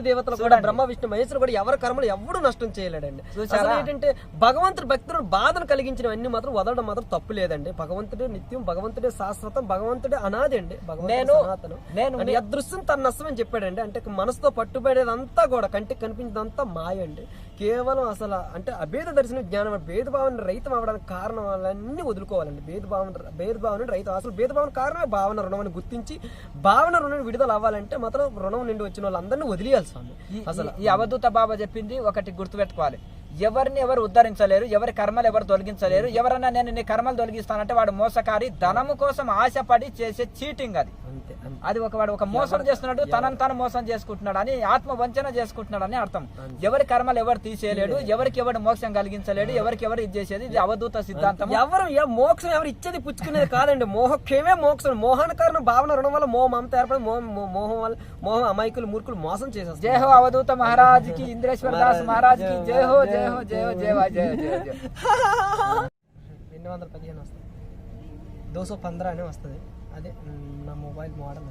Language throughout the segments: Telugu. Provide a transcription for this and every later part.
దేవతలు కూడా బ్రహ్మ విష్ణు మహేశ్వరుడు కూడా ఎవరి కర్మలు ఎవడు నష్టం చేయలేడండి. అసలు ఏంటంటే భగవంతుడు భక్తులను బాధను కలిగించినవన్నీ మాత్రం వదలడం మాత్రం తప్పు లేదండి. భగవంతుడే నిత్యం, భగవంతుడే శాశ్వతం, భగవంతుడే అనాది అండి. భగవంతుడు అదృశ్యం తన నష్టం అని చెప్పాడండి. అంటే మనసుతో పట్టుబడేదంతా కూడా కంటికి కనిపించేదంతా మాయ అండి. కేవలం అసలు అంటే అభేద దర్శనం జ్ఞానం, భేదభావాన్ని రహితం అవడానికి కారణాలన్నీ వదులుకోవాలండి. భేదభావం రహితం, అసలు భేదభావం కారణమే భావన రుణం అని గుర్తించి భావన రుణం విడుదల అవ్వాలంటే మాత్రం రుణం నిండి వచ్చిన వాళ్ళందరినీ వదిలేయాలి స్వామి. అసలు ఈ అవధూత బాబా చెప్పింది ఒకటి గుర్తుపెట్టుకోవాలి, ఎవరిని ఎవరు ఉద్ధరించలేరు, ఎవరి కర్మలు ఎవరు తొలగించలేరు. ఎవరన్నా నేను నీ కర్మలు తొలగిస్తానంటే వాడు మోసకారి, ధనము కోసం ఆశపడి చేసే చీటింగ్ అది. అది వాడు ఒక మోసం చేస్తున్నాడు, తనను తాను మోసం చేసుకుంటున్నాడు అని, ఆత్మ వంచన చేసుకుంటున్నాడు అని అర్థం. ఎవరి కర్మలు ఎవరు తీసేయలేడు, ఎవరికి ఎవరు మోక్షం కలిగించలేడు, ఎవరికి ఎవరు ఇది చేసేది. ఇది అవధూత సిద్ధాంతం. ఎవరు మోక్షం ఎవరు ఇచ్చేది పుచ్చుకునేది కాదండి. మోహక్షేమే మోక్షం. మోహాన కారణం భావన రుణం వల్ల మమత ఏర్పడి మోహం వల్ల మోహం అమాయకులు మూర్ఖులు మోసం చేసేస్తారు. జై హో అవధూత మహారాజ్ కి, ఇంద్రేశ్వర దాస్ మహారాజ్ కి జై హో, జై హో, జై హో, జై జై జై జై. 215 వస్తుంది, 215 అనే వస్తుంది. అదే నా మొబైల్ మోడల్.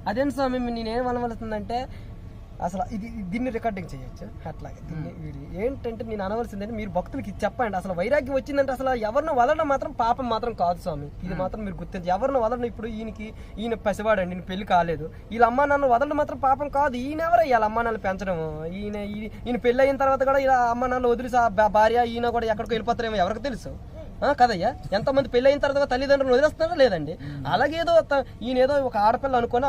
అదేంటి స్వామి నేనేం అనవలసిందంటే అసలు దీన్ని రికార్డింగ్ చేయొచ్చు అట్లాగే దీన్ని వీడియో ఏంటంటే నేను అనవలసిందంటే మీరు భక్తులకి చెప్పండి. అసలు వైరాగ్యం వచ్చిందంటే అసలు ఎవరిని వదలడం మాత్రం పాపం మాత్రం కాదు స్వామి. ఇది మాత్రం మీరు గుర్తించి ఎవరిని వదలడం. ఇప్పుడు ఈయన పసివాడండి, ఈయన పెళ్లి కాలేదు, వీళ్ళ అమ్మా నాన్న వదలడం మాత్రం పాపం కాదు. ఈయన ఎవరు వీళ్ళ అమ్మా నాన్న పెంచడం. ఈయన పెళ్లి అయిన తర్వాత కూడా ఇలా అమ్మా నాన్న వదిలేసి భార్య ఈయన కూడా ఎక్కడికి వెళ్ళిపోతారేమో ఎవరికి తెలుసు కదయ్యా. ఎంతమంది పెళ్లి అయిన తర్వాత తల్లిదండ్రులు వదిలేస్తున్నారా లేదండి. అలాగేదో ఈయన ఏదో ఒక ఆడపిల్ల అనుకొని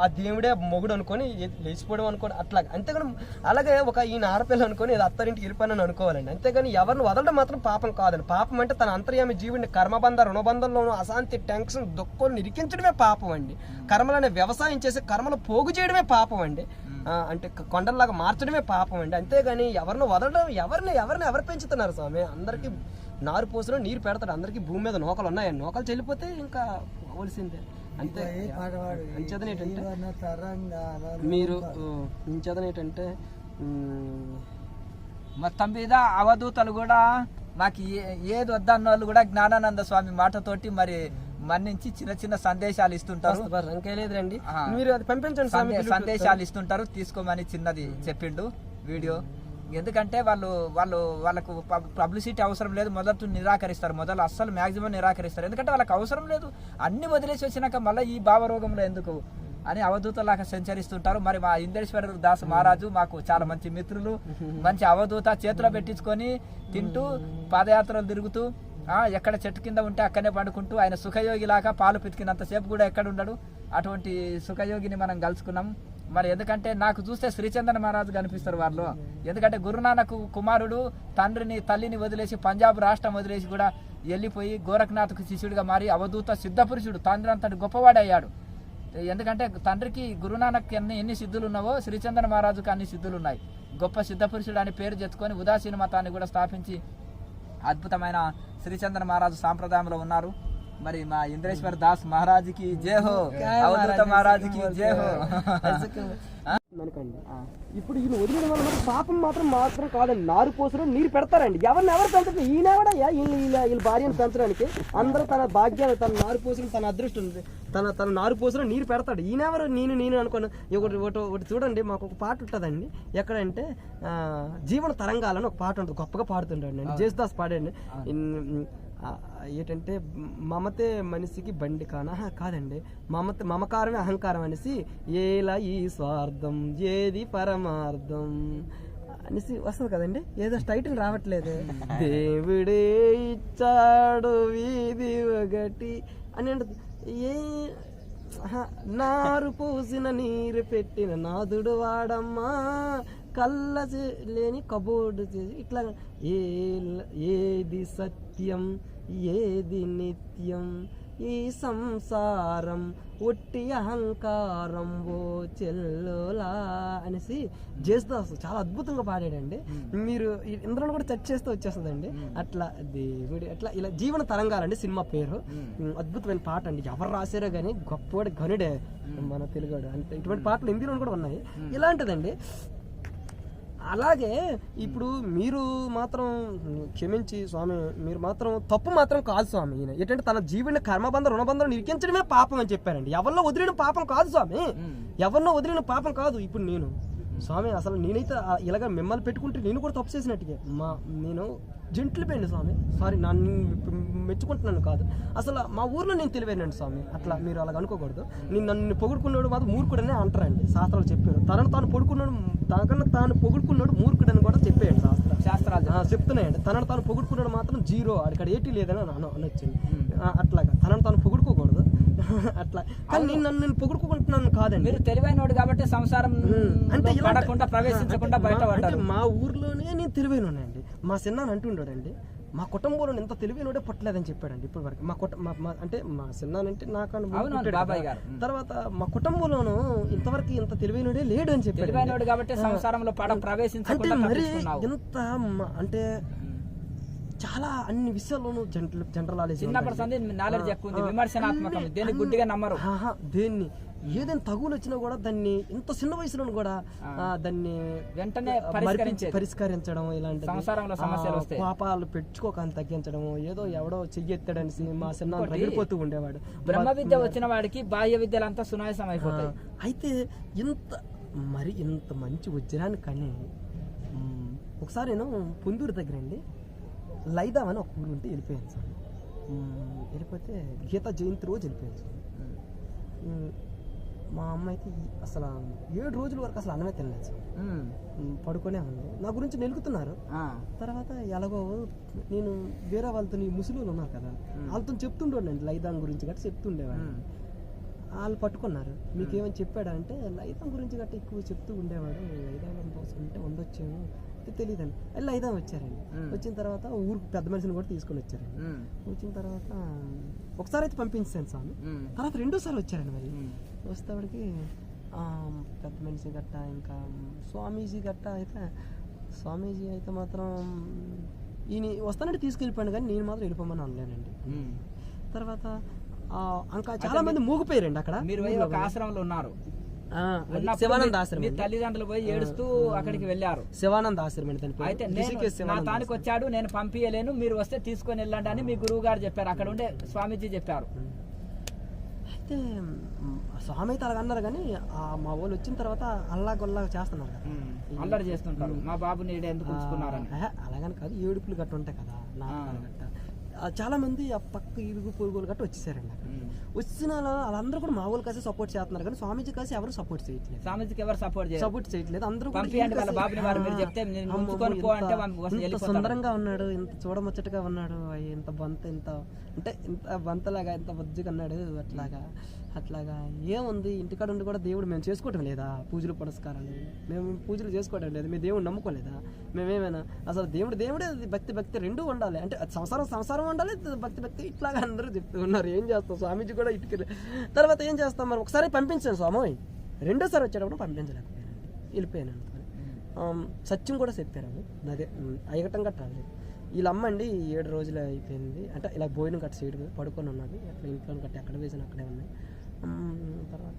ఆ దేవుడే మొగుడు అనుకొని లేచిపోవడం అనుకోని అట్లా. అంతేగాని అలాగే ఒక ఈయన ఆడపిల్ల అనుకొని ఏదో అత్తరింటికి వెళ్ళిపోయినని అనుకోవాలండి. అంతేగాని ఎవరిని వదలడం మాత్రం పాపం కాదండి. పాపం అంటే తన అంతర్యామి జీవుడిని కర్మబంధ రుణబంధంలోనూ అశాంతి టెన్షన్ దుఃఖాలు నిరికించడమే పాపం అండి. కర్మలనే వ్యవసాయం చేసి కర్మలు పోగు చేయడమే పాపం అండి. అంటే కొండల్లాగా మార్చడమే పాపం అండి. అంతేగాని ఎవరిని వదలడం ఎవరు పెంచుతున్నారు స్వామి. అందరికీ నారు పోసిన నీరు పెడతాడు. అందరికి భూమి మీద నూకలు ఉన్నాయి, నూకలు చెల్లిపోతే ఇంకా పోవలసిందే. అంతే. అంచేతనేటంటే మీరు ఇంచేతనేటంటే మొత్తం మీద అవధూతలు కూడా నాకు ఏది వద్దన్న వాళ్ళు కూడా జ్ఞానానంద స్వామి మాటతోటి మరి మన్నించి చిన్న చిన్న సందేశాలు ఇస్తుంటారు. రండి మీరు అది పంపించండి. సందేశాలు ఇస్తుంటారు, తీసుకోమని చిన్నది చెప్పిండు వీడియో. ఎందుకంటే వాళ్ళకు పబ్లిసిటీ అవసరం లేదు. మొదట నిరాకరిస్తారు, మొదలు అస్సలు మ్యాక్సిమం నిరాకరిస్తారు. ఎందుకంటే వాళ్ళకి అవసరం లేదు. అన్ని వదిలేసి వచ్చినాక మళ్ళీ ఈ భావరోగంలో ఎందుకు అని అవధూతలాగా సంచరిస్తుంటారు. మరి మా ఇంద్రేశ్వర దాస్ మహారాజు మాకు చాలా మంచి మిత్రులు, మంచి అవధూత చేతిలో పెట్టించుకొని తింటూ పాదయాత్రలు తిరుగుతూ ఎక్కడ చెట్టు కింద ఉంటే అక్కడనే పండుకుంటూ ఆయన సుఖయోగిలాగా పాలు పితికినంతసేపు కూడా ఎక్కడ ఉండడు. అటువంటి సుఖయోగిని మనం కలుసుకున్నాం. మరి ఎందుకంటే నాకు చూస్తే శ్రీచంద్ర మహారాజు కనిపిస్తారు వాళ్ళు. ఎందుకంటే గురునానక్ కుమారుడు తండ్రిని తల్లిని వదిలేసి పంజాబ్ రాష్ట్రం వదిలేసి కూడా వెళ్ళిపోయి గోరఖ్నాథ్కు శిష్యుడిగా మారి అవధూత సిద్ధపురుషుడు, తండ్రి అంతటి గొప్పవాడయ్యాడు. ఎందుకంటే తండ్రికి గురునానక్ ఎన్ని సిద్ధులు ఉన్నావో శ్రీచంద్ర మహారాజుకు అన్ని సిద్ధులు ఉన్నాయి. గొప్ప సిద్ధపురుషుడు అని పేరు తెచ్చుకొని ఉదాసీన మతాన్ని కూడా స్థాపించి అద్భుతమైన శ్రీచంద్ర మహారాజు సాంప్రదాయంలో ఉన్నారు. మరి మా ఇంద్రేశ్వర దాస్ మహారాజుకి జై హో, అవధూత మహారాజుకి జై హో. ఇప్పుడు ఈయన వదిలిన వల్ల పాపం మాత్రం కాదండి. నారు పోసడం నీరు పెడతారండి. ఎవరు పెంచడం ఈయనవడయ్యా. వీళ్ళ భార్యను పెంచడానికి అందరూ తన భాగ్యాన్ని, తన నారు పోసిన, తన అదృష్టం, తన నారు పోసడం నీరు పెడతాడు. ఈయనెవరు నేను అనుకోను. ఒకటి చూడండి, మాకు ఒక పాట ఉంటుందండి. ఎక్కడంటే జీవన తరంగాలని ఒక పాట ఉంటుంది, గొప్పగా పాడుతుంటాడు అండి. జేసుదాస్ పాడండి. ఏంటంటే మమతే మనిషికి బండి కాదండి, మమకారమే అహంకారం అనేసి ఏలా ఈ స్వార్థం ఏది పరమార్థం అనేసి వస్తుంది కదండి. ఏదో టైటిల్ రావట్లేదు. దేవుడే ఇచ్చాడు వీధి ఒకటి అని ఏ నారు పూసిన నీరు పెట్టిన నాదుడు వాడమ్మా కళ్ళ లేని కబోర్డు చేసి ఇట్లా ఏది సత్యం ఏది నిత్యం ఈ సంసారం ఒట్టి అహంకారం ఓ చెల్లులా అనేసి జేసుదాస్ చాలా అద్భుతంగా పాడాడండి. మీరు ఇందులో కూడా చర్చ చేస్తూ వచ్చేస్తుందండి. అట్లా దేవుడి అట్లా ఇలా జీవన తరంగాలండి సినిమా పేరు. అద్భుతమైన పాట అండి. ఎవరు రాశారో కానీ గొప్పవాడు గనుడే మన తెలుగుడు. అంటే ఇటువంటి పాటలు హిందీలో కూడా ఉన్నాయి. ఇలాంటిదండి. అలాగే ఇప్పుడు మీరు మాత్రం క్షమించి స్వామి, మీరు మాత్రం తప్పు మాత్రం కాదు స్వామి. ఈయన ఏంటంటే తన జీవుని కర్మబంధం రుణబంధం నిరికించడమే పాపం అని చెప్పారండి. ఎవరిలో వదిలిన పాపం కాదు స్వామి, ఎవరినో వదిలిన పాపం కాదు. ఇప్పుడు నేను స్వామి అసలు నేనైతే ఇలాగ మిమ్మల్ని పెట్టుకుంటే నేను కూడా తప్పు చేసినట్టుగా నేను జెంట్లు పోయింది స్వామి. సారీ, నన్ను మెచ్చుకుంటున్నాను కాదు, అసలు మా ఊర్లో నేను తెలివైనండి స్వామి. అట్లా మీరు అలాగ అనుకోకూడదు. నన్ను పొగుడుకున్నాడు మాత్రం మూర్ఖుడనే అంటారండి శాస్త్రాలు చెప్పారు. తాను పొడుకున్నాడు, తనకన్నా తాను పొగుడుకున్నాడు మూర్ఖుడని కూడా చెప్పేయండి శాస్త్రాలు చెప్తున్నాయండి. తనను తాను పొగుడుకున్నాడు మాత్రం జీరో, అక్కడ ఏటీ లేదని అనొచ్చింది. అట్లాగా తనను తాను పొగుడుకోకూడదు అట్లా. కానీ నేను పొగుడుకుంటున్నాను కాదండి. మీరు తెలివైనోడు కాబట్టి సంసారం అంటే పడకుండా ప్రవేశించకుండా బయట పడ్డారు. మా ఊర్లోనే నేను తెలివైనండి. మా చిన్నాన్న అంటుండోడండి, మా కుటుంబంలో ఇంత తెలివైనోడే పట్టలేదని చెప్పాడండి ఇప్పటి వరకు. అంటే మా చిన్నానంటే నాకు బాబాయ్ గారు తర్వాత మా కుటుంబంలోనూ ఇంతవరకు ఇంత తెలివైనోడే లేడు అని చెప్పాడు. తెలివైనోడు కాబట్టి సంసారంలో ప్రవేశించకుండా మరి ఇంత అంటే చాలా అన్ని విషయాల్లోనూ జనరల్ నాలెడ్జ్, చిన్నప్పటి సంది నాలెడ్జ్ ఎక్కువ ఉంది, విమర్శనాత్మకం, దేన్ని గుడ్డిగా నమ్మరు. దేన్ని ఏదైనా తగులు వచ్చినా కూడా దాన్ని ఇంత చిన్న వయసులో కూడా దాన్ని వెంటనే పరిష్కరించడం, ఇలాంటి సంసారంలో సమస్యలు వస్తాయి, పాపాలు పెంచుకోకని తగ్గించడం, ఏదో ఎవడో చెయ్యెత్తాడని మా చిన్న రగిలిపోతూ ఉండేవాడు. బ్రహ్మ విద్య వచ్చిన వాడికి బాహ్య విద్యలంతా సునాయాసం అయిపోతాయి. అయితే ఇంత మంచి వజ్రాన్ని కానీ ఒకసారి నేను పొందూరు దగ్గర అండి లైదాం అని ఒక ఊరు ఉంటే వెళ్ళిపోయాను సార్. వెళ్ళిపోతే గీతా జయంతి రోజు వెళ్ళిపోయాను సార్. మా అమ్మ అయితే అసలు 7 రోజుల వరకు అసలు అన్నమే తినలేదు సార్. పడుకునే ఉంది. నా గురించి నెలుగుతున్నారు. తర్వాత ఎలాగో నేను వేరే వాళ్ళతో ముసలిలు ఉన్నారు కదా, వాళ్ళతో చెప్తుండేవాడిని లైదాం గురించి గట్టి చెప్తుండేవాడిని. వాళ్ళు పట్టుకున్నారు. మీకేమని చెప్పాడా అంటే లైదాం గురించి గట్టి ఎక్కువ చెప్తూ ఉండేవాడు, లైదాం పోసుకుంటే ఉండొచ్చేమో తెలియదండి. వాళ్ళు లైదాం వచ్చారండి. వచ్చిన తర్వాత ఊరికి పెద్ద మనిషిని కూడా తీసుకొని వచ్చారండి. వచ్చిన తర్వాత ఒకసారి అయితే పంపించాను స్వామి. తర్వాత 2సారి వచ్చారండి. మరి వస్తేవాడికి పెద్ద మనిషి గట్ట ఇంకా స్వామీజీ అయితే మాత్రం ఈయన వస్తానంటే తీసుకెళ్ళిపోయాను, కానీ నేను మాత్రం వెళ్ళిపోమని అనలేనండి. తర్వాత ఇంకా చాలా మంది మూగిపోయారండి అక్కడ. మీరు ఒక ఆశ్రమంలో ఉన్నారు, శివానంద ఆశ్రమం, తల్లిదండ్రులు పోయి ఏడుస్తూ అక్కడికి వెళ్ళారు. శివానంద ఆశ్రమం అయితే నా తానికి వచ్చాడు, నేను పంపించలేను, మీరు వస్తే తీసుకొని వెళ్ళండి అని మీ గురువు గారు చెప్పారు, అక్కడ ఉండే స్వామీజీ చెప్పారు. అయితే స్వామి అయితే అలాగ అన్నారు, కానీ మా వాళ్ళు వచ్చిన తర్వాత అల్లాగొల్లాగా చేస్తున్నారు కదా, అల్లరి చేస్తుంటారు. మా బాబుని ఎందుకు ఉంచుకున్నారని. అలాగని కాదు, ఏడుపులు గట్ట ఉంటాయి కదా, నాటకాలు గట్ట. చాలా మంది ఆ పక్క ఇరుగు పొరుగులు గట్ట వచ్చేసారండి. అక్కడ వచ్చిన వాళ్ళందరూ కూడా మా వాళ్ళు కాసి సపోర్ట్ చేస్తున్నారు, కానీ స్వామీజీ కాసి ఎవరు సపోర్ట్ చేయట్లేదు. స్వామీజీకి ఎవరు సపోర్ట్ చేయట్లేదు. అందరూ సుందరంగా ఉన్నాడు, ఇంత చూడముచ్చటగా ఉన్నాడు, ఇంత బంతలాగా ఇంత బజ్జుగా అన్నాడు, అట్లాగా ఏముంది, ఇంటికాడ ఉండి కూడా దేవుడు మేము చేసుకోవటం లేదా? పూజలు పురస్కారాలు మేము పూజలు చేసుకోవడం లేదు, మేము దేవుడు నమ్ముకోలేదా? మేమేమైనా అసలు దేవుడే భక్తి రెండూ ఉండాలి. అంటే సంసారం ఉండాలి, భక్తి ఇట్లాగా అందరూ చెప్తూ ఉన్నారు. ఏం చేస్తాం, స్వామీజీ కూడా ఇటుక. తర్వాత ఏం చేస్తాం, మరి ఒకసారి పంపించాను స్వామి, 2సారి వచ్చేటప్పుడు పంపించలేకపోయాను, వెళ్ళిపోయాను అనుకోని. సత్యం కూడా చెప్పారు, అదే అయ్యగటం గట్టాలి. వీళ్ళ అమ్మ అండి 7 రోజులు అయిపోయింది, అంటే ఇలా భోజనం కట్ట చేయడం పడుకొని ఉన్నది, అట్లా ఇంట్లో కట్టి అక్కడ వేసిన అక్కడే ఉన్నాయి. తర్వాత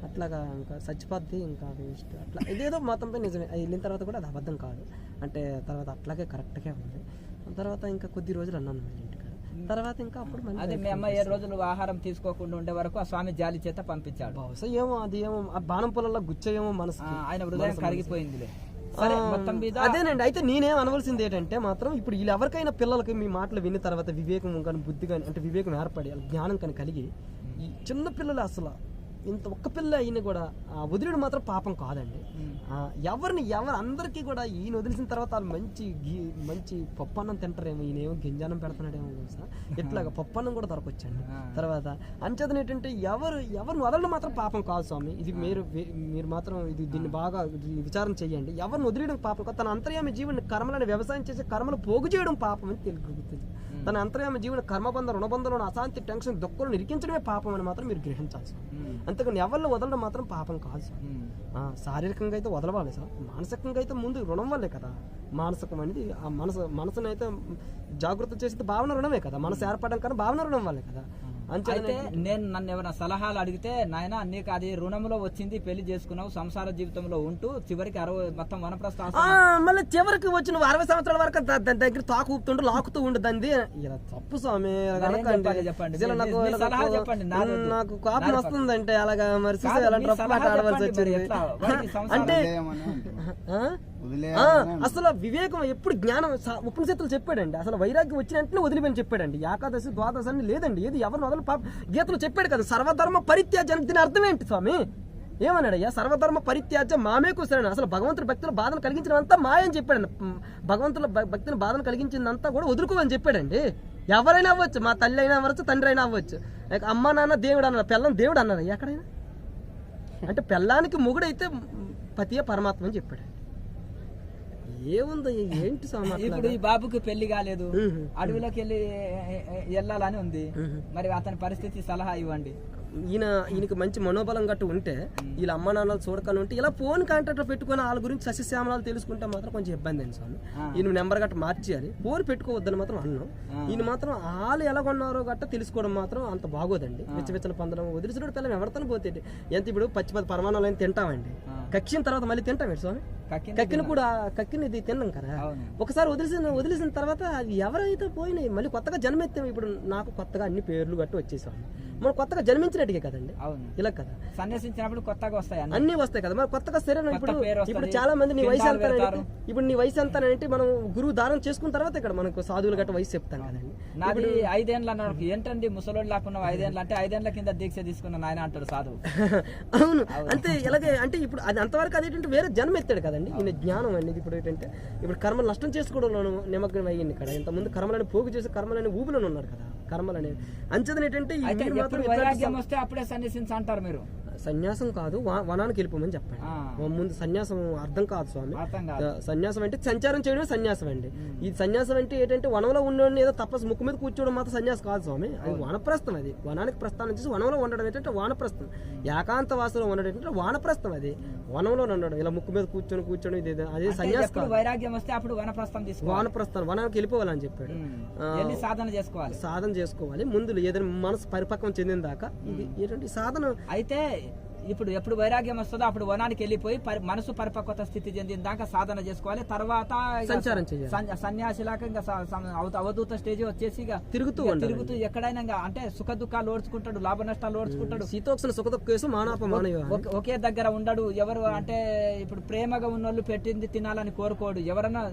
అట్లాగా ఇంకా చచ్చిపోద్ది, ఇంకా వేస్ట్ అట్లా ఇదేదో మొత్తంపై నిజమే. వెళ్ళిన తర్వాత కూడా అది అబద్ధం కాదు, అంటే తర్వాత అట్లాగే కరెక్ట్గా ఉంది. తర్వాత ఇంకా కొద్ది రోజులు అన్నాను మళ్ళీ ఇంటికాడ. తర్వాత ఇంకా అప్పుడు అదే మీ అమ్మ 7 రోజులు ఆహారం తీసుకోకుండా ఉండే వరకు ఆ స్వామి జాలి చేత పంపించాడు. బహుశా ఏమో అది ఏమో ఆ బాణం పొలంలో గుచ్చేమో మనసు, ఆయన హృదయం కరిగిపోయింది. అదేనండి. అయితే నేనేం అనవలసింది ఏంటంటే మాత్రం ఇప్పుడు వీళ్ళు ఎవరికైనా పిల్లలకి మీ మాటలు విన్న తర్వాత వివేకం కానీ బుద్ధి కానీ, అంటే వివేకం ఏర్పడి జ్ఞానం కానీ కలిగి, ఈ చిన్న పిల్లలు అసలు ఇంత ఒక్క పిల్ల అయిన కూడా వదిలేడు మాత్రం పాపం కాదండి. ఎవరు అందరికీ కూడా ఈయన వదిలిసిన తర్వాత వాళ్ళు మంచి పప్పన్నం తింటారేమో, ఈయనేమో గింజానం పెడుతున్నాడేమో తెలుసా, ఇట్లాగా పప్పన్నం కూడా దొరకొచ్చండి. తర్వాత అంచేతన ఏంటంటే ఎవరిని వదలడం మాత్రం పాపం కాదు స్వామి. ఇది మీరు మాత్రం దీన్ని బాగా విచారం చేయండి. ఎవరిని వదిలేయడం పాపం కాదు. తన అంతర్యామి జీవుని కర్మలను వ్యవసాయం చేసే కర్మలు పోగు చేయడం పాపం అని తెలుగుతుంది. తన అంతర్యామి జీవుని కర్మబంధం రుణబంధంలో అశాంతి టెన్షన్ దుఃఖాలు నిరికించడమే పాపం అని మాత్రం మీరు గ్రహించాలి సార్. అంతేకాని ఎవరిని వదలడం మాత్రం పాపం కాదు సార్. శారీరకంగా అయితే వదలవాలి సార్, మానసికంగా అయితే ముందు రుణం వల్లే కదా. మానసికం అనేది ఆ మనసునైతే జాగృత చేసే భావన రుణమే కదా. మనసు ఏర్పడడం కన్నా భావన రుణం వల్లే కదా. అయితే నేను నన్ను ఎవరైనా సలహాలు అడిగితే నాయన నీకు అది రుణంలో వచ్చింది, పెళ్లి చేసుకున్నావు, సంసార జీవితంలో ఉంటూ చివరికి 60 మొత్తం వనప్రస్థ మళ్ళీ చివరికి వచ్చి నువ్వు 60 సంవత్సరాల వరకు దాని దగ్గర తాకు ఊపుతుంటూ లాకుతూ ఉండదండి. ఇలా తప్పు స్వామి, చెప్పండి నాకు కోపం వస్తుందంటే అలాగా మరి ఆడవలసి వచ్చింది. అంటే అసలు వివేకం ఎప్పుడు జ్ఞానం ఉపనిషత్తులు చెప్పాడండి. అసలు వైరాగ్యం వచ్చిన వెంటనే వదిలిపోయి చెప్పాడండి. ఏకాదశి ద్వాదశి అని లేదండి, ఏది ఎవరిని వదలు గీతలు చెప్పాడు కదా. సర్వధర్మ పరిత్యాజానికి దీని అర్థం ఏంటి స్వామి? ఏమన్నాడయ్యా? సర్వధర్మ పరిత్యాజ్యం మామే కూర్చోండి. అసలు భగవంతుడి భక్తుల బాధను కలిగించినంతా మాయని చెప్పాడండి. భగవంతుల భక్తుల బాధను కలిగించిందంతా కూడా వదులుకోమని చెప్పాడండి. ఎవరైనా అవ్వచ్చు, మా తల్లి అయినా అవ్వచ్చు, తండ్రి అయినా అవ్వచ్చు, అమ్మ నాన్న దేవుడు అన్నారు, పెళ్ళం దేవుడు అన్నారు ఎక్కడైనా. అంటే పెళ్ళానికి మొగుడైతే పతియే పరమాత్మ అని చెప్పాడు. ఏముంది ఏంటి సమాచారం? ఇప్పుడు ఈ బాబుకి పెళ్లి కాలేదు, అడవిలోకి వెళ్ళాలని ఉంది, మరి అతని పరిస్థితి సలహా ఇవ్వండి. ఈయనకి మంచి మనోబలం గట్టు ఉంటే, వీళ్ళ అమ్మ నాన్నలు చూడకని ఉంటే, ఇలా ఫోన్ కాంటాక్ట్ పెట్టుకుని వాళ్ళ గురించి సస్యశ్యామలాలు తెలుసుకుంటే మాత్రం కొంచెం ఇబ్బంది అండి స్వామి. ఈయన నెంబర్ గట్ట మార్చేయాలి, ఫోన్ పెట్టుకోవద్దని మాత్రం అన్నాం. ఈయన మాత్రం వాళ్ళు ఎలా కొన్నారో గట్ట తెలుసుకోవడం మాత్రం అంత బాగోదండి. విచ్చవిచ్చలు పొందడం వదిలిసినప్పుడు పిల్లలు ఎవరితో పోతే ఎంత ఇప్పుడు పచ్చి పరమాణాలు అయినా తింటామండి, కక్కిన తర్వాత మళ్ళీ తింటామండి స్వామి. కక్కిన కూడా కక్కిన ఇది తిన్నాం కదా, ఒకసారి వదిలేసిన తర్వాత అది ఎవరైతే పోయినాయి మళ్ళీ కొత్తగా జన్మెత్తాం. ఇప్పుడు నాకు కొత్తగా అన్ని పేర్లు గట్టి వచ్చేసాం, మనం కొత్తగా జన్మించినట్టుగా కదండి. ఇలా కదా, సన్యాసించినప్పుడు కొత్తగా వస్తాయి, అన్ని వస్తాయి కదా. మరి కొత్తగా సరే ఇప్పుడు చాలా మంది నీ వయసు ఎంత, ఇప్పుడు నీ వయసు ఎంత అంటే మనం గురువు దానం చేసుకున్న తర్వాత ఇక్కడ మనకు సాధువులు గట్ట వయసు చెప్తాం కదండి. నాది 5 ఏళ్ళు అన్నాడు, ఏంటండి ముసలోడు లేకుండా 5 ఏళ్ళు అంటే 5 ఏళ్ల కింద దీక్ష తీసుకున్న ఆయన అంటాడు సాధువు. అవును, అంతే. ఇలాగే అంటే ఇప్పుడు అది అంతవరకు అదేంటంటే వేరే జన్మ ఎత్తాడు కదండి. ఈయన జ్ఞానం అనేది ఇప్పుడు ఏంటంటే ఇప్పుడు కర్మలు నష్టం చేసుకోవడంలో నిమగ్నం అయ్యింది ఇక్కడ. ఇంతకుముందు కర్మలని పోగు చేసి కర్మలని ఊబిలో ఉన్నారు కదా. కర్మలని అంచదని ఏంటంటే వైరాగ్యం వస్తే అప్పుడే సన్యాసించి అంటారు మీరు. సన్యాసం కాదు, వనానికి వెళ్ళిపోమని చెప్పండి. ముందు సన్యాసం అర్థం కాదు స్వామి. సన్యాసం అంటే సంచారం చేయడమే సన్యాసం అండి. ఈ సన్యాసం అంటే ఏంటంటే వనంలో ఉండడం ఏదో తపస్సు ముక్కు మీద కూర్చోవడం మాత్రం సన్యాసం కాదు స్వామి. అది వానప్రస్థం. అది వనానికి ప్రస్థానం చేసి వనంలో ఉండడం ఏంటంటే వానప్రస్థం. ఏకాంత వాసంలో ఉండడం ఏంటంటే వానప్రస్థం. అది వనంలో ఉండడం, ఇలా ముక్కు మీద కూర్చొని ఇది అదే సన్యాసం. వైరాగ్యం వస్తే అప్పుడు వానప్రస్థం తీసుకోవాలి. వానప్రస్థం వనానికి వెళ్ళిపోవాలని చెప్పాడు. సాధన చేసుకోవాలి ముందు, ఏదైనా మనసు పరిపక్వం చెందిన దాకా. ఇది ఏంటంటే సాధన అయితే ఇప్పుడు ఎప్పుడు వైరాగ్యం వస్తుందో అప్పుడు వనానికి వెళ్ళిపోయి మనసు పరిపక్వత స్థితి చెందిన దాకా సాధన చేసుకోవాలి. తర్వాత సంచారం చేయాలి. సన్యాసిలాగా ఇంకా అవధూత స్టేజ్ వచ్చేసి తిరుగుతూ ఎక్కడైనా అంటే సుఖ దుఃఖాలు ఓడ్చుకుంటాడు, లాభ నష్టాలు ఓడ్చుకుంటాడు. శీతోక్షణ సుఖ దుఃఖేసు మానవ ఒకే దగ్గర ఉండడు. ఎవరు అంటే ఇప్పుడు ప్రేమగా ఉన్నోళ్ళు పెట్టింది తినాలని కోరుకోడు. ఎవరన్నా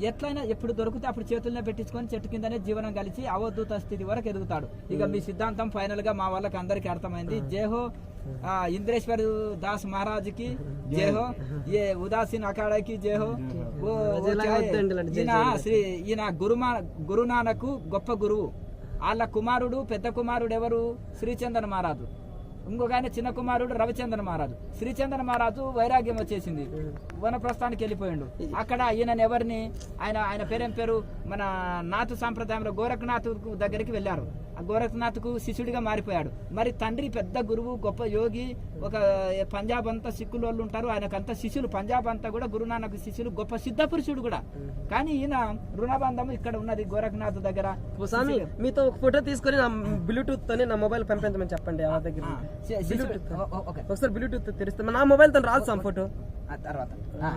ఎట్లయినా ఎప్పుడు దొరికితే అప్పుడు చేతుల్నే పెట్టించుకొని చెట్టు కిందనే జీవనం కలిసి అవధూత స్థితి వరకు ఎదుగుతాడు. ఇక మీ సిద్ధాంతం ఫైనల్ గా మా వాళ్ళకి అందరికి అర్థమైంది. జయహో ఇంద్రేశ్వర్ దాస్ మహారాజ్ కి జయహో, ఏ ఉదాసీన్ అఖాడాకి జయహో. ఈయన గురునానక్ గొప్ప గురువు. వాళ్ళ కుమారుడు పెద్ద కుమారుడు ఎవరు? శ్రీచందన్ మహారాజు. ఇంకొక ఆయన చిన్న కుమారుడు రవిచంద్ర మహారాజు. శ్రీచంద్ర మహారాజు వైరాగ్యం వచ్చేసింది, వనప్రస్థానికి వెళ్ళిపోయిండు. అక్కడ ఈయన ఎవరిని ఆయన పేరు మన నాథ్ సాంప్రదాయంలో గోరఖనాథ్ దగ్గరికి వెళ్ళారు. ఆ గోరఖనాథ్ కు శిష్యుడిగా మారిపోయాడు. మరి తండ్రి పెద్ద గురువు, గొప్ప యోగి, ఒక పంజాబ్ అంతా సిక్కులు వాళ్ళు ఉంటారు, ఆయనకంతా శిష్యులు. పంజాబ్ అంతా కూడా గురునానక్ శిష్యులు, గొప్ప సిద్ధ పురుషుడు కూడా. కానీ ఈయన రుణబంధం ఇక్కడ ఉన్నది గోరఖనాథ్ దగ్గర. మీతో ఒక ఫోటో తీసుకొని నా బ్లూటూత్ తోనే నా మొబైల్ పంపించమని చెప్పండి. ఆ దగ్గర ఒకసారి బ్లూటూత్ తెరిస్తే నా మొబైల్ తో రాదు సార్ ఫోటో. తర్వాత